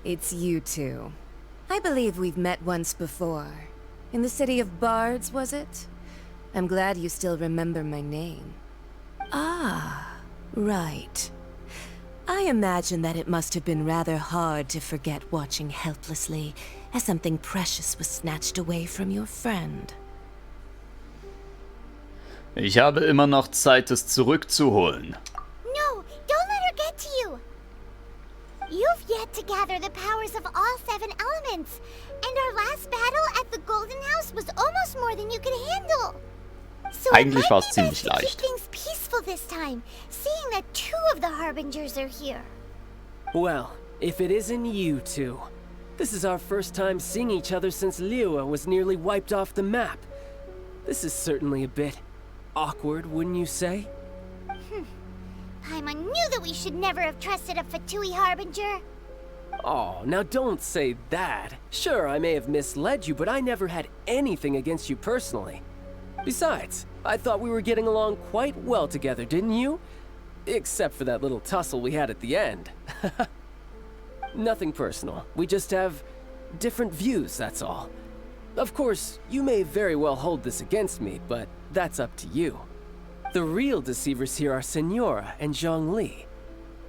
[SPEAKER 16] It's you two. I believe we've met once before. In the city of Bards, was it? I'm glad you still remember my name. Ah, right. I imagine that it must have been rather hard to forget watching helplessly as something precious was snatched away from your friend.
[SPEAKER 1] Ich habe immer noch Zeit, es zurückzuholen.
[SPEAKER 4] No, don't let her get to you. You've yet to gather the powers of all 7 elements, and our last battle at the Golden House was almost more than you could handle. So
[SPEAKER 1] Eigentlich war es ziemlich
[SPEAKER 4] keep
[SPEAKER 1] leicht.
[SPEAKER 4] things peaceful this time, seeing that 2 of the Harbingers are here.
[SPEAKER 6] Well, if it isn't you two. This is our first time seeing each other since Liyue was nearly wiped off the map. This is certainly a bit awkward, wouldn't you say?
[SPEAKER 4] Paimon knew that we should never have trusted a Fatui Harbinger.
[SPEAKER 6] Oh, now don't say that. Sure, I may have misled you, but I never had anything against you personally. Besides, I thought we were getting along quite well together, didn't you? Except for that little tussle we had at the end. Nothing personal. We just have different views, that's all. Of course, you may very well hold this against me, but that's up to you. The real deceivers here are Senora and Zhongli.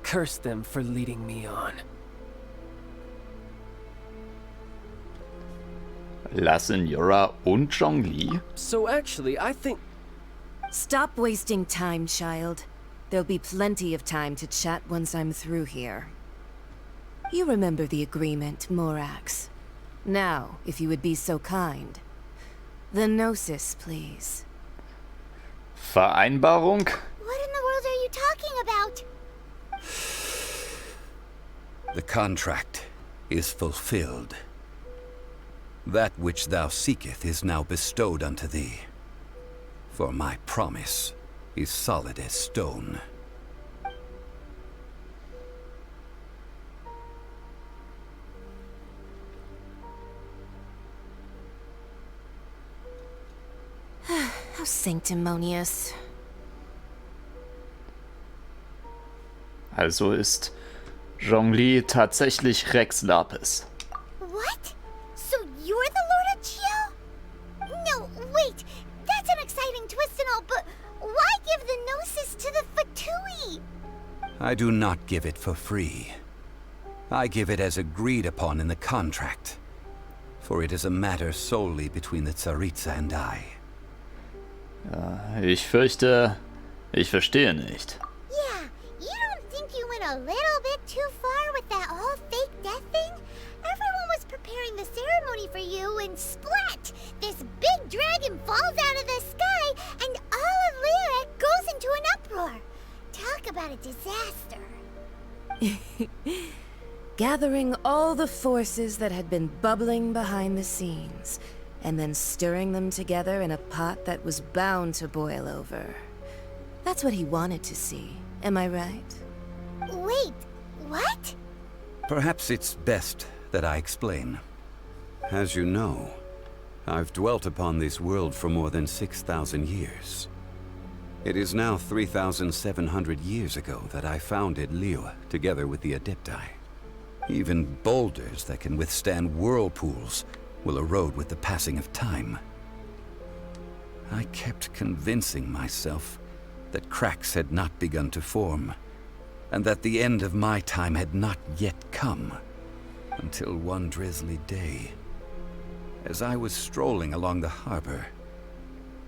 [SPEAKER 6] Curse them for leading me on.
[SPEAKER 1] La Senora und Zhongli?
[SPEAKER 6] So actually, I think...
[SPEAKER 16] Stop wasting time, child. There'll be plenty of time to chat once I'm through here. You remember the agreement, Morax. Now, if you would be so kind. The Gnosis, please.
[SPEAKER 1] Vereinbarung?
[SPEAKER 4] What in the world are you talking about?
[SPEAKER 2] The contract is fulfilled. That which thou seeketh is now bestowed unto thee. For my promise is solid as stone.
[SPEAKER 16] How sanctimonious.
[SPEAKER 1] Also ist Zhongli tatsächlich Rex Lapis.
[SPEAKER 4] What? So you're the Lord of Chio? No, wait. That's an exciting twist and all, but why give the Gnosis to the Fatui?
[SPEAKER 2] I do not give it for free. I give it as agreed upon in the contract. For it is a matter solely between the Tsaritsa and I.
[SPEAKER 1] Ich fürchte, ich verstehe nicht.
[SPEAKER 4] Yeah, you don't think you went a little bit too far with that whole fake death thing? Everyone was preparing the ceremony for you and splat! This big dragon falls out of the sky and all of Liyue goes into an uproar. Talk about a disaster.
[SPEAKER 16] Gathering all the forces that had been bubbling behind the scenes, and then stirring them together in a pot that was bound to boil over. That's what he wanted to see, am I right?
[SPEAKER 4] Wait, what?
[SPEAKER 2] Perhaps it's best that I explain. As you know, I've dwelt upon this world for more than 6,000 years. It is now 3,700 years ago that I founded Liyue together with the Adepti. Even boulders that can withstand whirlpools will erode with the passing of time. I kept convincing myself that cracks had not begun to form, and that the end of my time had not yet come, until one drizzly day. As I was strolling along the harbor,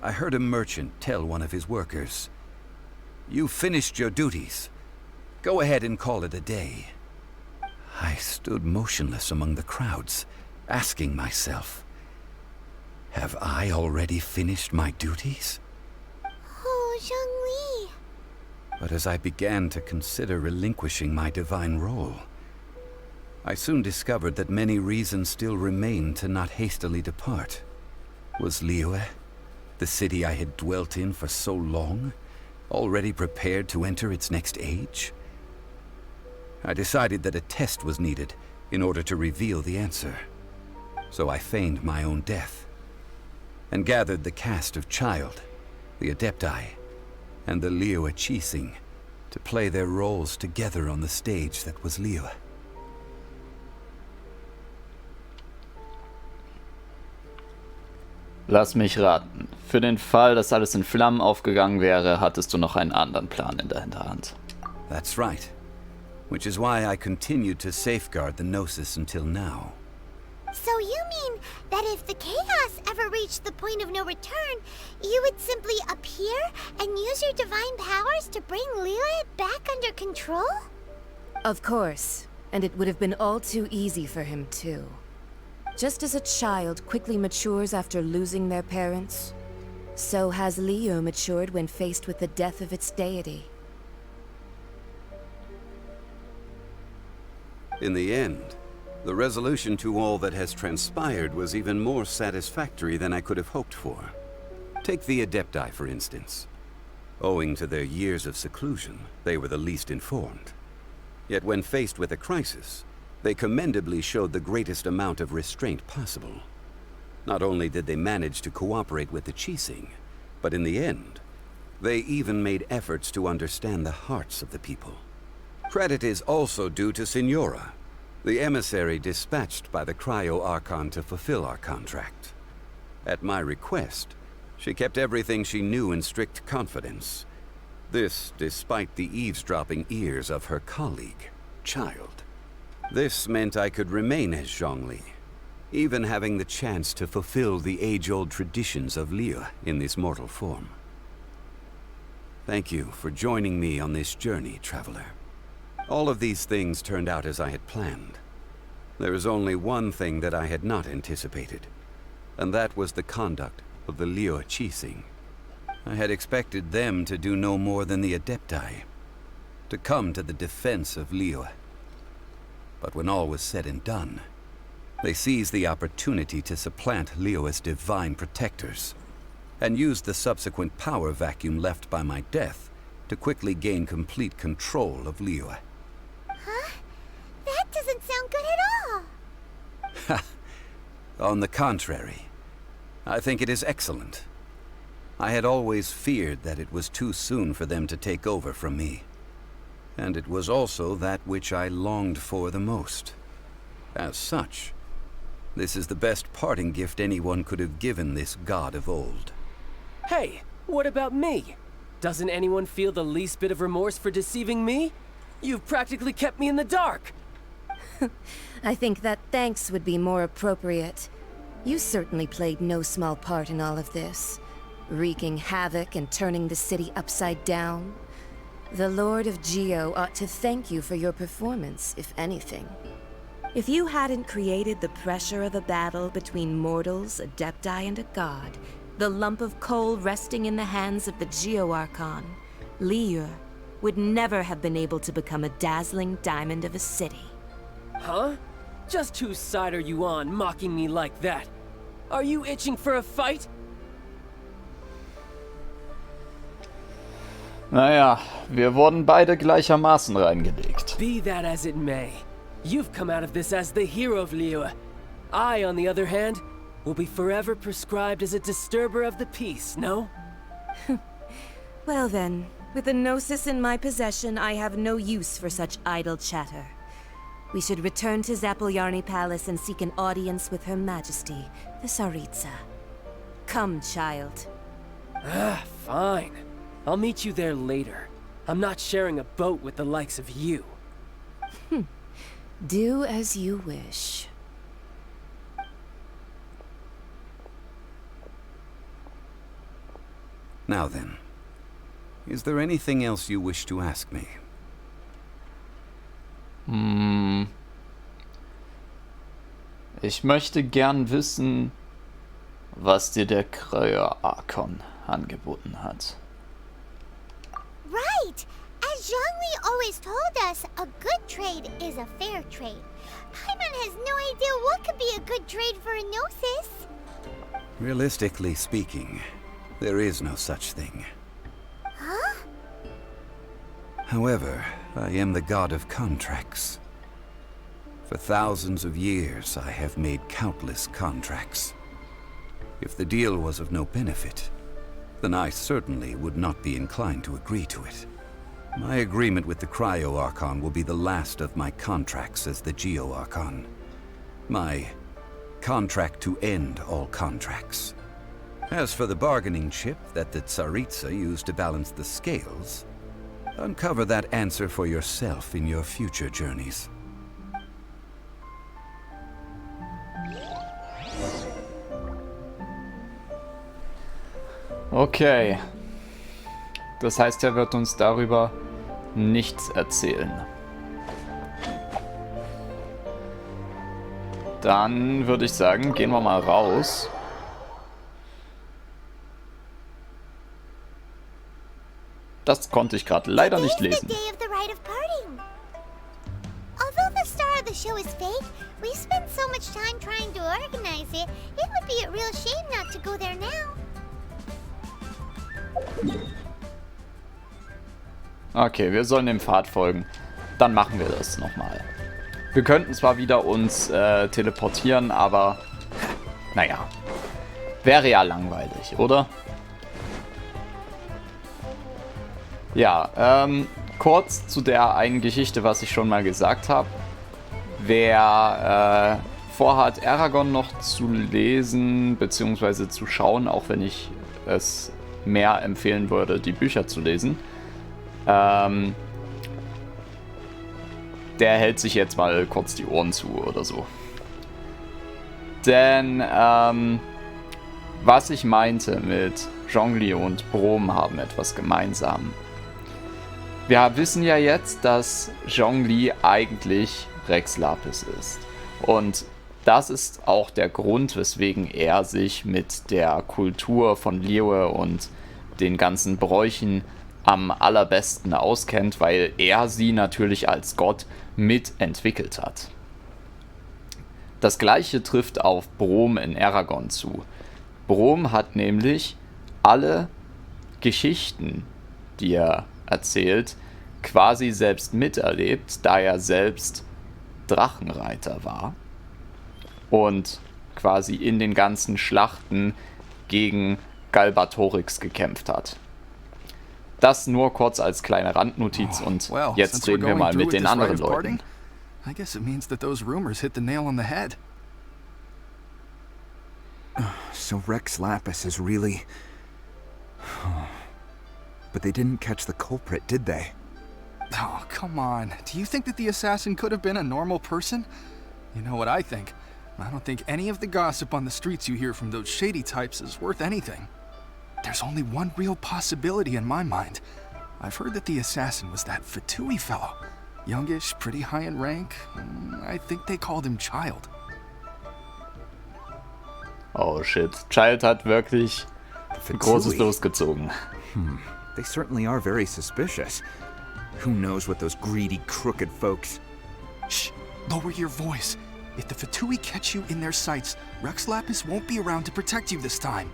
[SPEAKER 2] I heard a merchant tell one of his workers, "You've finished your duties. Go ahead and call it a day." I stood motionless among the crowds, asking myself, have I already finished my duties?
[SPEAKER 4] Oh, Zhongli.
[SPEAKER 2] But as I began to consider relinquishing my divine role, I soon discovered that many reasons still remained to not hastily depart. Was Liyue, the city I had dwelt in for so long, already prepared to enter its next age? I decided that a test was needed in order to reveal the answer. So I feigned my own death, and gathered the cast of Child, the Adepti, and the Liyue Qixing to play their roles together on the stage that was Liyue.
[SPEAKER 1] Lass mich raten. Für den Fall, dass alles in Flammen aufgegangen wäre, hattest du noch einen anderen Plan in der Hinterhand.
[SPEAKER 2] That's right. Which is why I continued to safeguard the Gnosis until now.
[SPEAKER 4] So you mean that if the chaos ever reached the point of no return, you would simply appear and use your divine powers to bring Liyue back under control?
[SPEAKER 16] Of course. And it would have been all too easy for him, too. Just as a child quickly matures after losing their parents, so has Liyue matured when faced with the death of its deity.
[SPEAKER 2] In the end, the resolution to all that has transpired was even more satisfactory than I could have hoped for. Take the Adepti, for instance. Owing to their years of seclusion, they were the least informed. Yet when faced with a crisis, they commendably showed the greatest amount of restraint possible. Not only did they manage to cooperate with the Qixing, but in the end, they even made efforts to understand the hearts of the people. Credit is also due to Signora, the emissary dispatched by the Cryo-Archon to fulfill our contract. At my request, she kept everything she knew in strict confidence. This despite the eavesdropping ears of her colleague, Child. This meant I could remain as Zhongli, even having the chance to fulfill the age-old traditions of Liyue in this mortal form. Thank you for joining me on this journey, Traveler. All of these things turned out as I had planned. There is only one thing that I had not anticipated, and that was the conduct of the Liyue Qixing. I had expected them to do no more than the Adepti, to come to the defense of Liyue. But when all was said and done, they seized the opportunity to supplant Liyue's divine protectors, and used the subsequent power vacuum left by my death to quickly gain complete control of Liyue.
[SPEAKER 4] Huh? That doesn't sound good at all.
[SPEAKER 2] On the contrary, I think it is excellent. I had always feared that it was too soon for them to take over from me. And it was also that which I longed for the most. As such, this is the best parting gift anyone could have given this god of old.
[SPEAKER 6] Hey, what about me? Doesn't anyone feel the least bit of remorse for deceiving me? You've practically kept me in the dark.
[SPEAKER 16] I think that thanks would be more appropriate. You certainly played no small part in all of this, wreaking havoc and turning the city upside down. The Lord of Geo ought to thank you for your performance, if anything. If you hadn't created the pressure of a battle between mortals, Adepti, and a god, the lump of coal resting in the hands of the Geo-Archon, Liyue would never have been able to become a dazzling diamond of a city.
[SPEAKER 6] Huh? Just whose side are you on, mocking me like that? Are you itching for a fight?
[SPEAKER 1] Naja, wir wurden beide gleichermaßen reingelegt.
[SPEAKER 6] Be that as it may, you've come out of this as the hero of Liyue. I, on the other hand, will be forever prescribed as a disturber of the peace, no?
[SPEAKER 16] Well then, with the Gnosis in my possession, I have no use for such idle chatter. We should return to Zapoljarny Palace and seek an audience with Her Majesty, the Tsaritsa. Come, child.
[SPEAKER 6] Fine. I'll meet you there later. I'm not sharing a boat with the likes of you.
[SPEAKER 16] Do as you wish.
[SPEAKER 2] Now then, is there anything else you wish to ask me?
[SPEAKER 1] Ich möchte gern wissen, was dir der Cryo-Archon angeboten hat.
[SPEAKER 4] Right! As Zhongli always told us, a good trade is a fair trade. Paimon has no idea what could be a good trade for a Gnosis.
[SPEAKER 2] Realistically speaking, there is no such thing.
[SPEAKER 4] Huh?
[SPEAKER 2] However, I am the god of contracts. For thousands of years, I have made countless contracts. If the deal was of no benefit, then I certainly would not be inclined to agree to it. My agreement with the Cryo-Archon will be the last of my contracts as the Geo-Archon. My contract to end all contracts. As for the bargaining chip that the Tsaritsa used to balance the scales, uncover that answer for yourself in your future journeys.
[SPEAKER 1] Okay. Das heißt, er wird uns darüber nichts erzählen. Dann würde ich sagen, gehen wir mal raus. Das konnte ich gerade leider nicht lesen.
[SPEAKER 4] Although the star of the show is fake, we spent so much time trying to organize it, it would be a real shame not to go there now.
[SPEAKER 1] Okay, wir sollen dem Pfad folgen. Dann machen wir das nochmal. Wir könnten zwar wieder uns teleportieren, aber naja, wäre ja langweilig, oder? Ja, kurz zu der einen Geschichte, was ich schon mal gesagt habe. Wer vorhat, Eragon noch zu lesen bzw. zu schauen, auch wenn ich es mehr empfehlen würde, die Bücher zu lesen, der hält sich jetzt mal kurz die Ohren zu oder so. Denn was ich meinte mit Zhongli und Brom haben etwas gemeinsam. Wir wissen ja jetzt, dass Zhongli eigentlich Rex Lapis ist. Und das ist auch der Grund, weswegen er sich mit der Kultur von Liyue und den ganzen Bräuchen am allerbesten auskennt, weil er sie natürlich als Gott mitentwickelt hat. Das gleiche trifft auf Brom in Eragon zu. Brom hat nämlich alle Geschichten, die er erzählt, quasi selbst miterlebt, da er selbst Drachenreiter war und quasi in den ganzen Schlachten gegen Galbatorix gekämpft hat. Das nur kurz als kleine Randnotiz und jetzt reden wir mal mit den anderen Leuten.
[SPEAKER 3] I guess it means that those rumors hit the nail on the head.
[SPEAKER 17] So Rex Lapis is really... But they didn't catch the culprit, did they?
[SPEAKER 3] Oh, come on. Do you think that the assassin could have been a normal person? You know what I think. I don't think any of the gossip on the streets you hear from those shady types is worth anything. There's only one real possibility in my mind. I've heard that the assassin was that Fatui fellow. Youngish, pretty high in rank. I think they called him Child.
[SPEAKER 1] Oh shit. Child hat wirklich Großes losgezogen.
[SPEAKER 17] They certainly are very suspicious. Who knows what those greedy, crooked folks...
[SPEAKER 3] Shh! Lower your voice. If the Fatui catch you in their sights, Rex Lapis won't be around to protect you this time.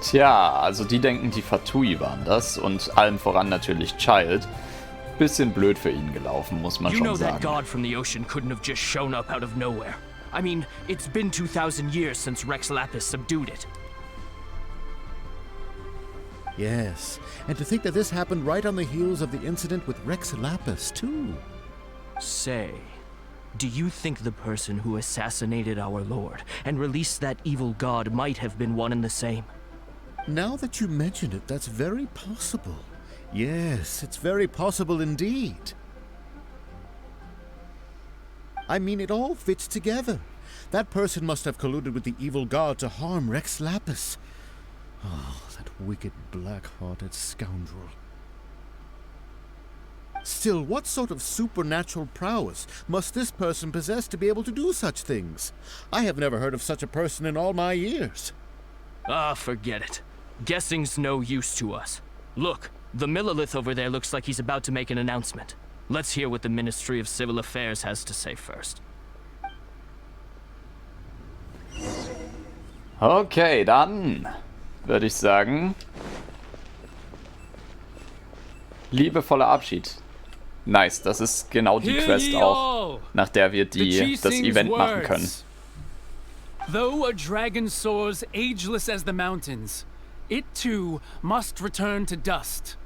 [SPEAKER 1] Tja, also die denken, die Fatui waren das und allem voran natürlich Child. Bisschen blöd für ihn gelaufen, muss man schon sagen.
[SPEAKER 6] That god from the ocean couldn't have just shown up out of nowhere. I mean, it's been 2,000 years since Rex Lapis subdued it.
[SPEAKER 18] Yes, and to think that this happened right on the heels of the incident with Rex Lapis, too.
[SPEAKER 6] Say, do you think the person who assassinated our lord and released that evil god might have been one and the same?
[SPEAKER 18] Now that you mention it, that's very possible. Yes, it's very possible indeed. I mean, it all fits together. That person must have colluded with the evil god to harm Rex Lapis. Oh, that wicked, black-hearted scoundrel. Still, what sort of supernatural prowess must this person possess to be able to do such things? I have never heard of such a person in all my years.
[SPEAKER 6] Ah, forget it. Guessing's no use to us. Look, the Millilith over there looks like he's about to make an announcement. Let's hear what the Ministry of Civil Affairs has to say first.
[SPEAKER 1] Okay, dann würde ich sagen, liebevoller Abschied. Nice, das ist genau die Quest auch, nach der wir das Event machen können.
[SPEAKER 11] Though a dragon soars ageless as the mountains, it too must return to dust.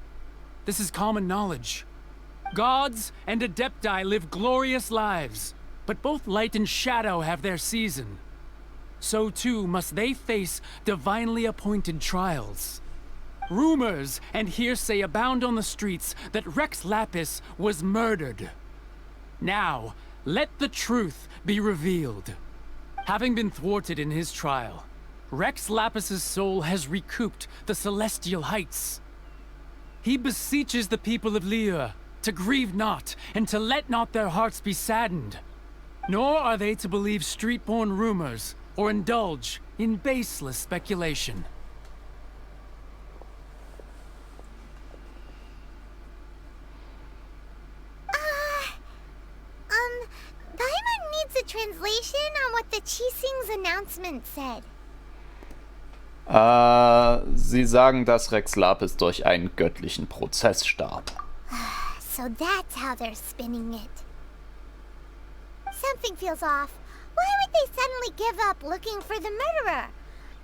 [SPEAKER 11] This is common knowledge. Gods and adepti live glorious lives, but both light and shadow have their season. So too must they face divinely appointed trials. Rumors and hearsay abound on the streets that Rex Lapis was murdered. Now, let the truth be revealed. Having been thwarted in his trial, Rex Lapis's soul has recouped the celestial heights. He beseeches the people of Liyue to grieve not and to let not their hearts be saddened. Nor are they to believe street-born rumors or indulge in baseless speculation.
[SPEAKER 4] Paimon needs a translation on what the Qixing's announcement said.
[SPEAKER 1] Sie sagen, dass Rex Lapis durch einen göttlichen Prozess starb.
[SPEAKER 4] So that's how they're spinning it. Something feels off. Why would they suddenly give up looking for the murderer?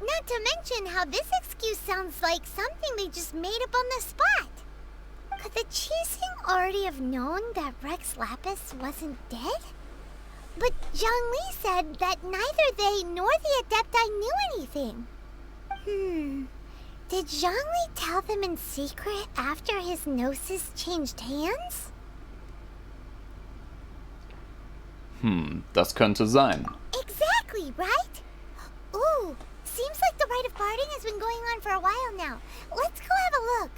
[SPEAKER 4] Not to mention how this excuse sounds like something they just made up on the spot. Could the Qixing already have known that Rex Lapis wasn't dead? But Zhongli said that neither they nor the Adepti knew anything. Did Zhongli tell them in secret after his gnosis changed hands?
[SPEAKER 1] Das könnte sein.
[SPEAKER 4] Exactly, right? Ooh, seems like the rite of parting has been going on for a while now. Let's go have a look.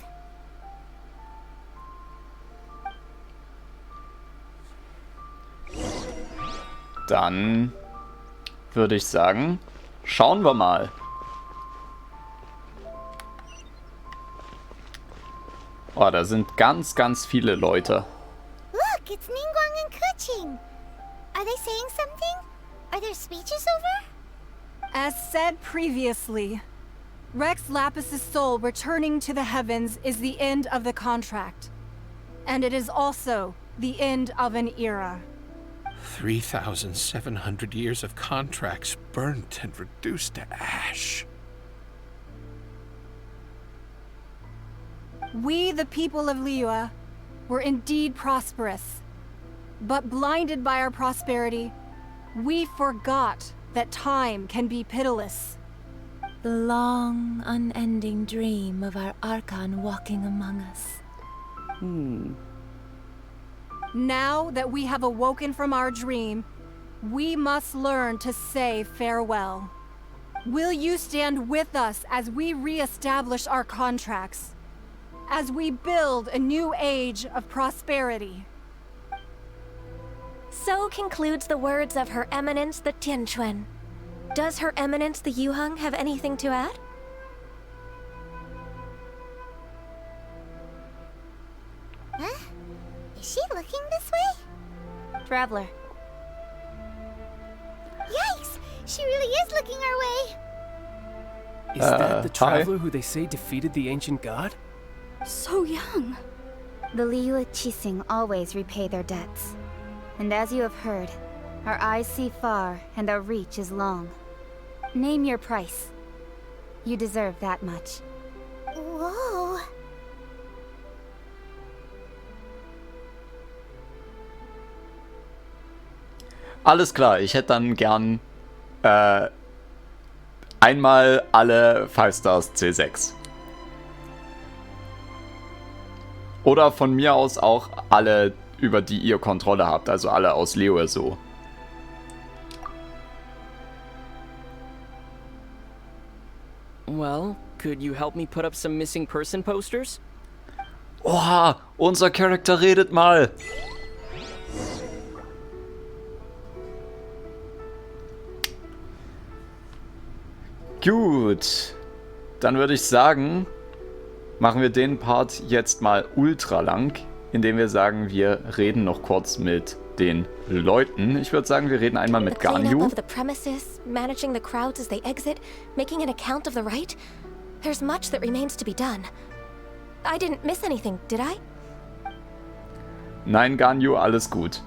[SPEAKER 1] Dann würde ich sagen, schauen wir mal. Oh, da sind ganz, ganz viele Leute.
[SPEAKER 4] Look, it's Ningguang and Keqing. Are they saying something? Are their speeches over?
[SPEAKER 8] As said previously, Rex Lapis's soul returning to the heavens is the end of the contract. And it is also the end of an era.
[SPEAKER 19] 3,700 years of contracts burnt and reduced to ash.
[SPEAKER 8] We, the people of Liyue, were indeed prosperous. But blinded by our prosperity, we forgot that time can be pitiless.
[SPEAKER 20] The long, unending dream of our Archon walking among us.
[SPEAKER 8] Now that we have awoken from our dream, we must learn to say farewell. Will you stand with us as we re-establish our contracts? As we build a new age of prosperity?
[SPEAKER 14] So concludes the words of Her Eminence the Tianquan. Does Her Eminence the Yuheng have anything to add?
[SPEAKER 4] Huh? Is she looking this way?
[SPEAKER 9] Traveler.
[SPEAKER 4] Yikes! She really is looking our way!
[SPEAKER 6] Is that the traveler who they say defeated the ancient god?
[SPEAKER 9] So young. The Liyue Qixing always repay their debts. And as you have heard, our eyes see far and our reach is long. Name your price. You deserve that much.
[SPEAKER 4] Whoa.
[SPEAKER 1] Alles klar, ich hätte dann gern einmal alle 5 Stars C6. Oder von mir aus auch alle, über die ihr Kontrolle habt, also alle aus Liyue so.
[SPEAKER 6] Well, could you help me put up some missing person posters?
[SPEAKER 1] Oha, unser Charakter redet mal. Gut, dann würde ich sagen, machen wir den Part jetzt mal ultra lang, indem wir sagen, wir reden noch kurz mit den Leuten. Ich würde sagen, wir reden einmal mit Ganyu.
[SPEAKER 14] Of the premises, managing the crowds as they exit, making an account of the rite. There's much that remains to be done. I didn't miss anything, did I?
[SPEAKER 1] Nein, Ganyu, alles gut.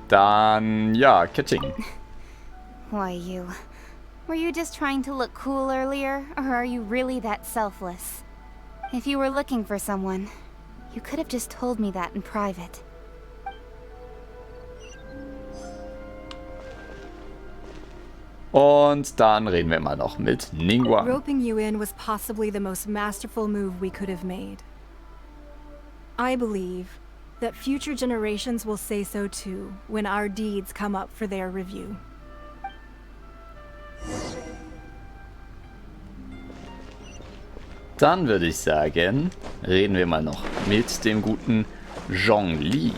[SPEAKER 1] Dann, ja, Keqing.
[SPEAKER 9] Why you? Were you just trying to look cool earlier, or are you really that selfless? If you were looking for someone, you could have just told me that in private.
[SPEAKER 1] Und dann reden wir mal noch mit Ningguang.
[SPEAKER 8] Roping you in was possibly the most masterful move we could have made. I believe that future generations will say so too when our deeds come up for their review.
[SPEAKER 1] Dann würde ich sagen, reden wir mal noch mit dem guten Zhongli.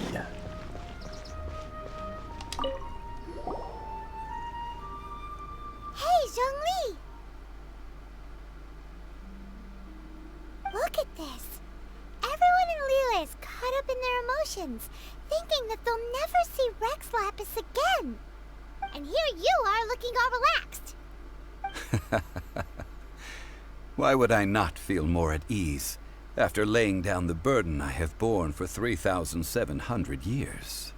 [SPEAKER 4] Hey, Zhongli! Look at this. Everyone in Liyue is caught up in their emotions, thinking that they'll never see Rex Lapis again. And here you are looking all relaxed.
[SPEAKER 2] Why would I not feel more at ease after laying down the burden I have borne for 3,700 years?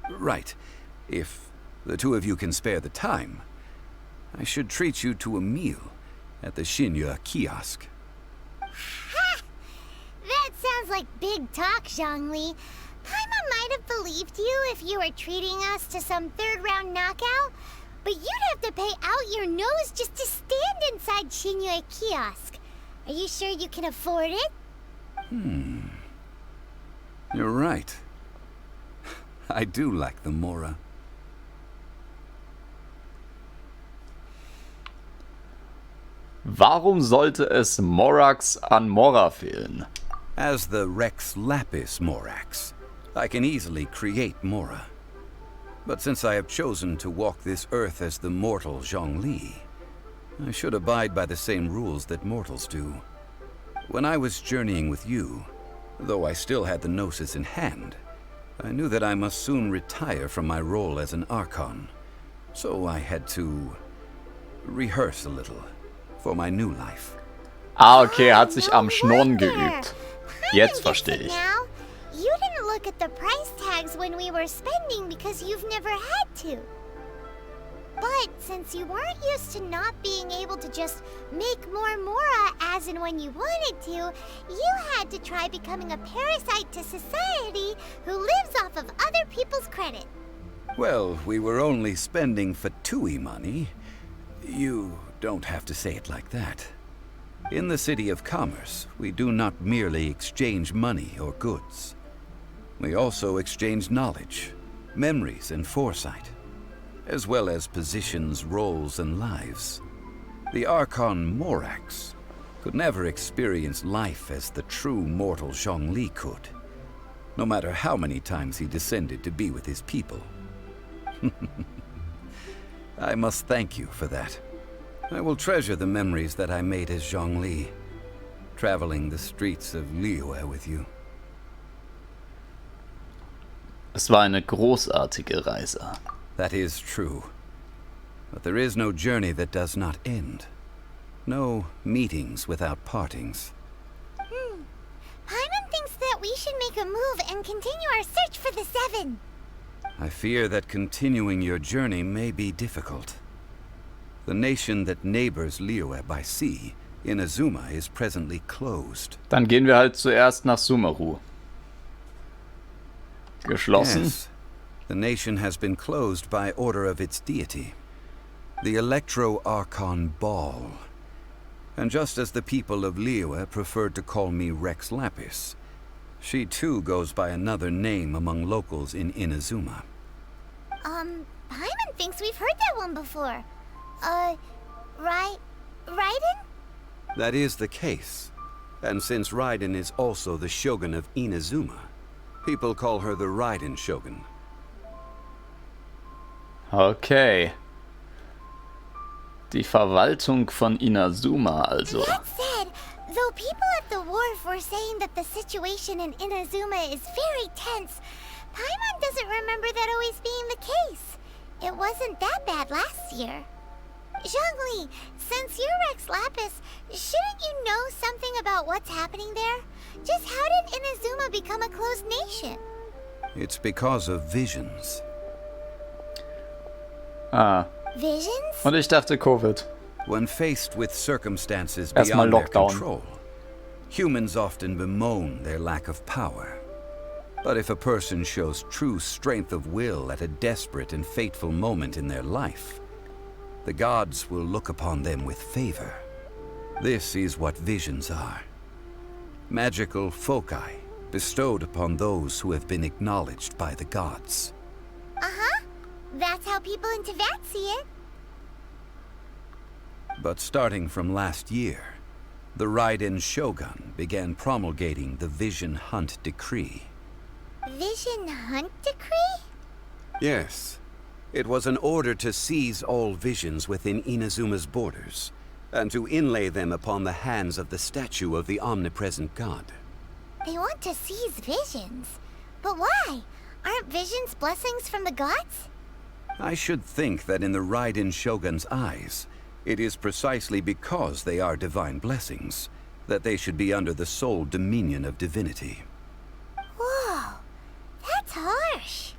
[SPEAKER 2] Right, if the two of you can spare the time, I should treat you to a meal at the Shinya kiosk.
[SPEAKER 4] Ha! That sounds like big talk, Zhongli. Paimon might have believed you if you were treating us to some third-round knockout, but you'd have to pay out your nose just to stand inside Shinya kiosk. Are you sure you can afford it?
[SPEAKER 2] You're right. I do like the Mora.
[SPEAKER 1] Warum sollte es Morax an Mora fehlen?
[SPEAKER 2] As the Rex Lapis Morax, I can easily create Mora. But since I have chosen to walk this earth as the mortal Zhongli, I should abide by the same rules that mortals do. When I was journeying with you, though I still had the Gnosis in hand, I knew that I must soon retire from my role as an Archon. So I had to rehearse a little for my new life.
[SPEAKER 1] Ah, okay, hat sich am Schnurren geübt. Jetzt verstehe ich.
[SPEAKER 4] Now, you didn't look at the price tags when we were spending because you've never had to. But since you weren't used to not being able to just make more Mora as and when you wanted to, you had to try becoming a parasite to society who lives off of other people's credit.
[SPEAKER 2] Well, we were only spending Fatui money. You don't have to say it like that. In the City of Commerce, we do not merely exchange money or goods. We also exchange knowledge, memories, and foresight, as well as positions, roles, and lives. The Archon Morax could never experience life as the true mortal Zhongli could, no matter how many times he descended to be with his people. I must thank you for that. I will treasure the memories that I made as Zhongli, traveling the streets of Liyue with you.
[SPEAKER 1] Es war eine großartige Reise.
[SPEAKER 2] That is true. But there is no journey that does not end. No meetings without partings.
[SPEAKER 4] Paimon thinks that we should make a move and continue our search for the Seven.
[SPEAKER 2] I fear that continuing your journey may be difficult. The nation that neighbors Liyue by sea, Inazuma, is presently closed.
[SPEAKER 1] Dann gehen wir halt zuerst nach Sumeru. Geschlossen?
[SPEAKER 2] Yes. The nation has been closed by order of its deity, the Electro-Archon Ball. And just as the people of Liyue preferred to call me Rex Lapis, she too goes by another name among locals in Inazuma.
[SPEAKER 4] Paimon thinks we've heard that one before. Raiden?
[SPEAKER 2] That is the case. And since Raiden is also the Shogun of Inazuma, people call her the Raiden Shogun.
[SPEAKER 1] Okay. Die Verwaltung von Inazuma also.
[SPEAKER 4] That said, though people at the wharf were saying that the situation in Inazuma is very tense, Paimon doesn't remember that always being the case. It wasn't that bad last year. Zhongli, since you're Rex Lapis, shouldn't you know something about what's happening there? Just how did Inazuma become a closed nation?
[SPEAKER 2] It's because of visions.
[SPEAKER 1] Ah,
[SPEAKER 4] Visions?
[SPEAKER 1] Und ich dachte Covid.
[SPEAKER 2] When faced with circumstances
[SPEAKER 1] Erstmal
[SPEAKER 2] beyond their
[SPEAKER 1] Lockdown.
[SPEAKER 2] control, humans often bemoan their lack of power. But if a person shows true strength of will at a desperate and fateful moment in their life, the gods will look upon them with favor. This is what visions are. Magical foci bestowed upon those who have been acknowledged by the gods.
[SPEAKER 4] Uh-huh. That's how people in Teyvat see it.
[SPEAKER 2] But starting from last year, the Raiden Shogun began promulgating the Vision Hunt Decree.
[SPEAKER 4] Vision Hunt Decree?
[SPEAKER 2] Yes. It was an order to seize all visions within Inazuma's borders, and to inlay them upon the hands of the statue of the omnipresent god.
[SPEAKER 4] They want to seize visions. But why? Aren't visions blessings from the gods?
[SPEAKER 2] I should think that in the Raiden Shogun's eyes, it is precisely because they are divine blessings that they should be under the sole dominion of divinity.
[SPEAKER 4] Whoa, that's harsh.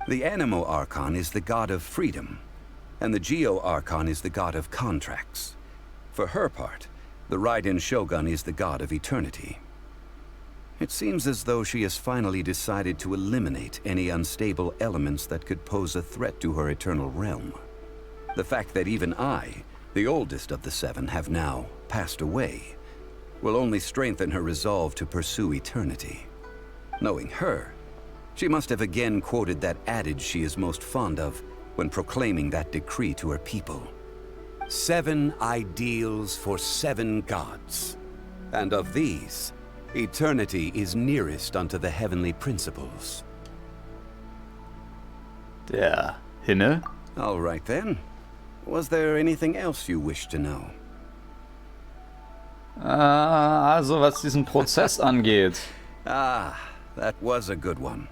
[SPEAKER 2] The Animo Archon is the god of freedom, and the Geo Archon is the god of contracts. For her part, the Raiden Shogun is the god of eternity. It seems as though she has finally decided to eliminate any unstable elements that could pose a threat to her eternal realm. The fact that even I, the oldest of the seven, have now passed away, will only strengthen her resolve to pursue eternity. Knowing her, she must have again quoted that adage she is most fond of when proclaiming that decree to her people. 7 ideals for 7 gods, and of these, eternity is nearest unto the heavenly principles.
[SPEAKER 1] Der Himmel?
[SPEAKER 2] All right then. Was there anything else you wished to know?
[SPEAKER 1] Also was diesen Prozess angeht.
[SPEAKER 2] Ah, that was a good one.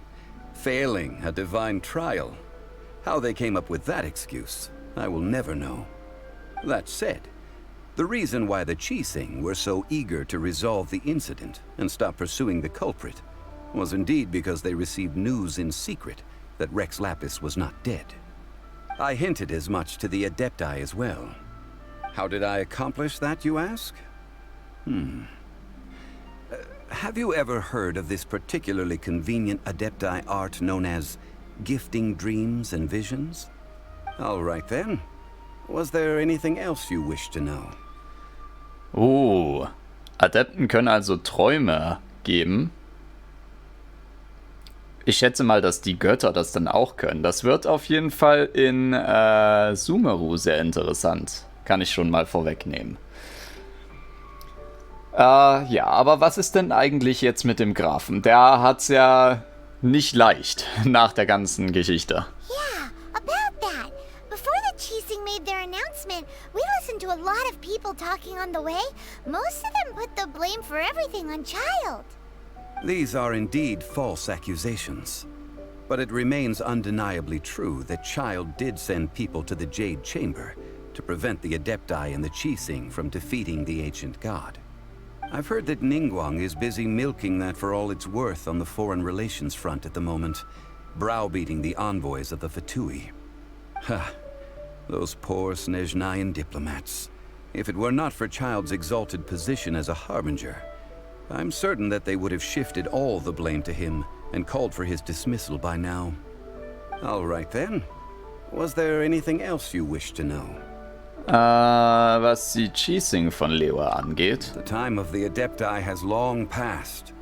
[SPEAKER 2] Failing a divine trial. How they came up with that excuse, I will never know. That said, the reason why the Qixing were so eager to resolve the incident and stop pursuing the culprit was indeed because they received news in secret that Rex Lapis was not dead. I hinted as much to the Adepti as well. How did I accomplish that, you ask? Have you ever heard of this particularly convenient Adepti art known as gifting dreams and visions? All right then. Was there anything else you wished to know?
[SPEAKER 1] Adepten können also Träume geben. Ich schätze mal, dass die Götter das dann auch können. Das wird auf jeden Fall in Sumeru sehr interessant. Kann ich schon mal vorwegnehmen. Ja, aber was ist denn eigentlich jetzt mit dem Grafen? Der hat's ja nicht leicht nach der ganzen Geschichte.
[SPEAKER 4] Yeah, about that. Before the Qixing made their announcement, we listened to a lot of people talking on the way. Most of them put the blame for everything on Child.
[SPEAKER 2] These are indeed false accusations. But it remains undeniably true that Child did send people to the Jade Chamber to prevent the Adepti and the Qixing from defeating the ancient god. I've heard that Ningguang is busy milking that for all it's worth on the foreign relations front at the moment, browbeating the envoys of the Fatui. Ha! Those poor Snezhnayan diplomats. If it were not for Child's exalted position as a harbinger, I'm certain that they would have shifted all the blame to him and called for his dismissal by now. All right then. Was there anything else you wish to know?
[SPEAKER 1] Was die Qixing von Liyue angeht.
[SPEAKER 2] The time of the Adepti has long passed.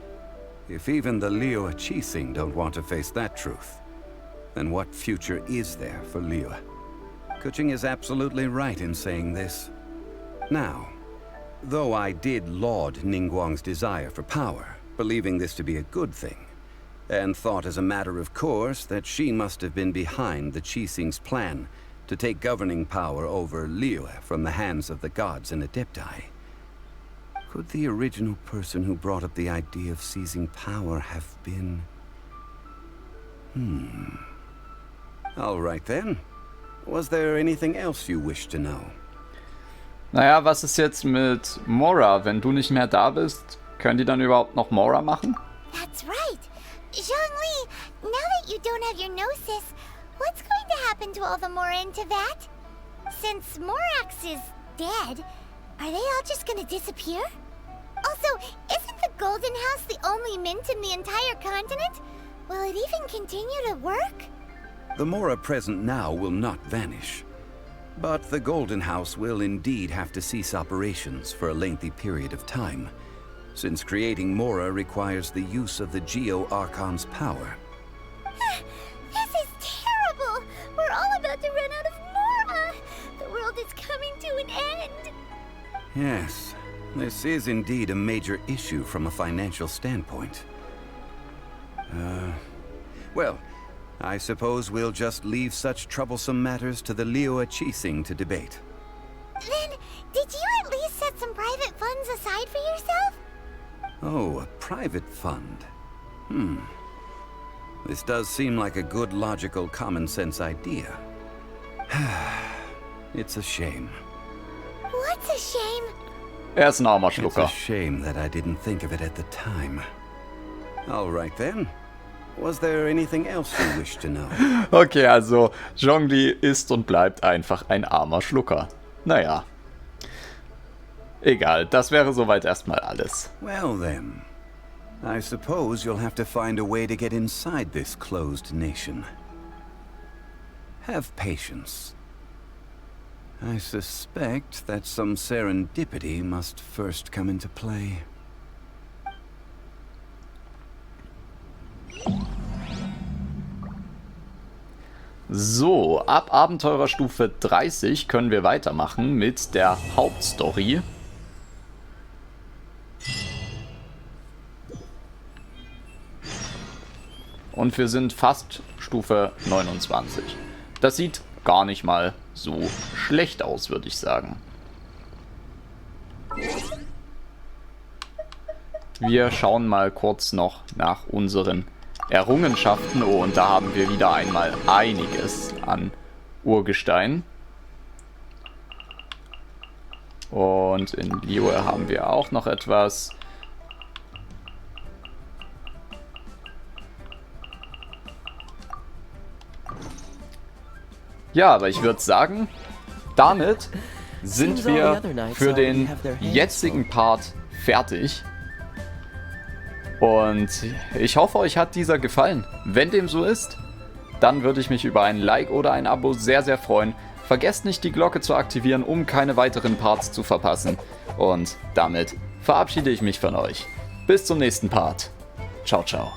[SPEAKER 2] If even the Liyue Qixing don't want to face that truth, then what future is there for Liyue? Kuching is absolutely right in saying this. Now, though I did laud Ningguang's desire for power, believing this to be a good thing, and thought as a matter of course that she must have been behind the Qixing's plan to take governing power over Liyue from the hands of the gods and Adepti, could the original person who brought up the idea of seizing power have been... All right then. Was there anything else you wish to know?
[SPEAKER 1] Naja, was ist jetzt mit Mora? Wenn du nicht mehr da bist, können die dann überhaupt noch Mora machen?
[SPEAKER 4] That's right. Zhongli, now that you don't have your gnosis, What's going to happen to all the Mora in Teyvat? Since Morax is dead, are they all just gonna disappear? Also, isn't the Golden House the only mint in the entire continent? Will it even continue to work?
[SPEAKER 2] The Mora present now will not vanish. But the Golden House will indeed have to cease operations for a lengthy period of time, since creating Mora requires the use of the Geo-Archon's power.
[SPEAKER 4] This is terrible! We're all about to run out of Mora! The world is coming to an end!
[SPEAKER 2] Yes, this is indeed a major issue from a financial standpoint. Well, I suppose we'll just leave such troublesome matters to the Liyue Qixing to debate.
[SPEAKER 4] Then, did you at least set some private funds aside for yourself?
[SPEAKER 2] Oh, a private fund. This does seem like a good, logical, common-sense idea. It's a shame.
[SPEAKER 4] What's a shame?
[SPEAKER 1] Ist ein armer Schlucker.
[SPEAKER 2] It's a shame that I didn't think of it at the time. All right then. Was there anything else you wish to know?
[SPEAKER 1] Okay, also Zhongli ist und bleibt einfach ein armer Schlucker. Naja. Egal, das wäre soweit erstmal alles.
[SPEAKER 2] Well then. I suppose you'll have to find a way to get inside this closed nation. Have patience. I suspect that some serendipity must first come into play.
[SPEAKER 1] So, ab Abenteurerstufe 30 können wir weitermachen mit der Hauptstory. Und wir sind fast Stufe 29. Das sieht gar nicht mal so schlecht aus, würde ich sagen. Wir schauen mal kurz noch nach unseren Errungenschaften. Oh, und da haben wir wieder einmal einiges an Urgestein. Und in Liyue haben wir auch noch etwas. Ja, aber ich würde sagen, damit sind wir für den jetzigen Part fertig. Und ich hoffe, euch hat dieser gefallen. Wenn dem so ist, dann würde ich mich über ein Like oder ein Abo sehr, sehr freuen. Vergesst nicht, die Glocke zu aktivieren, um keine weiteren Parts zu verpassen. Und damit verabschiede ich mich von euch. Bis zum nächsten Part. Ciao, ciao.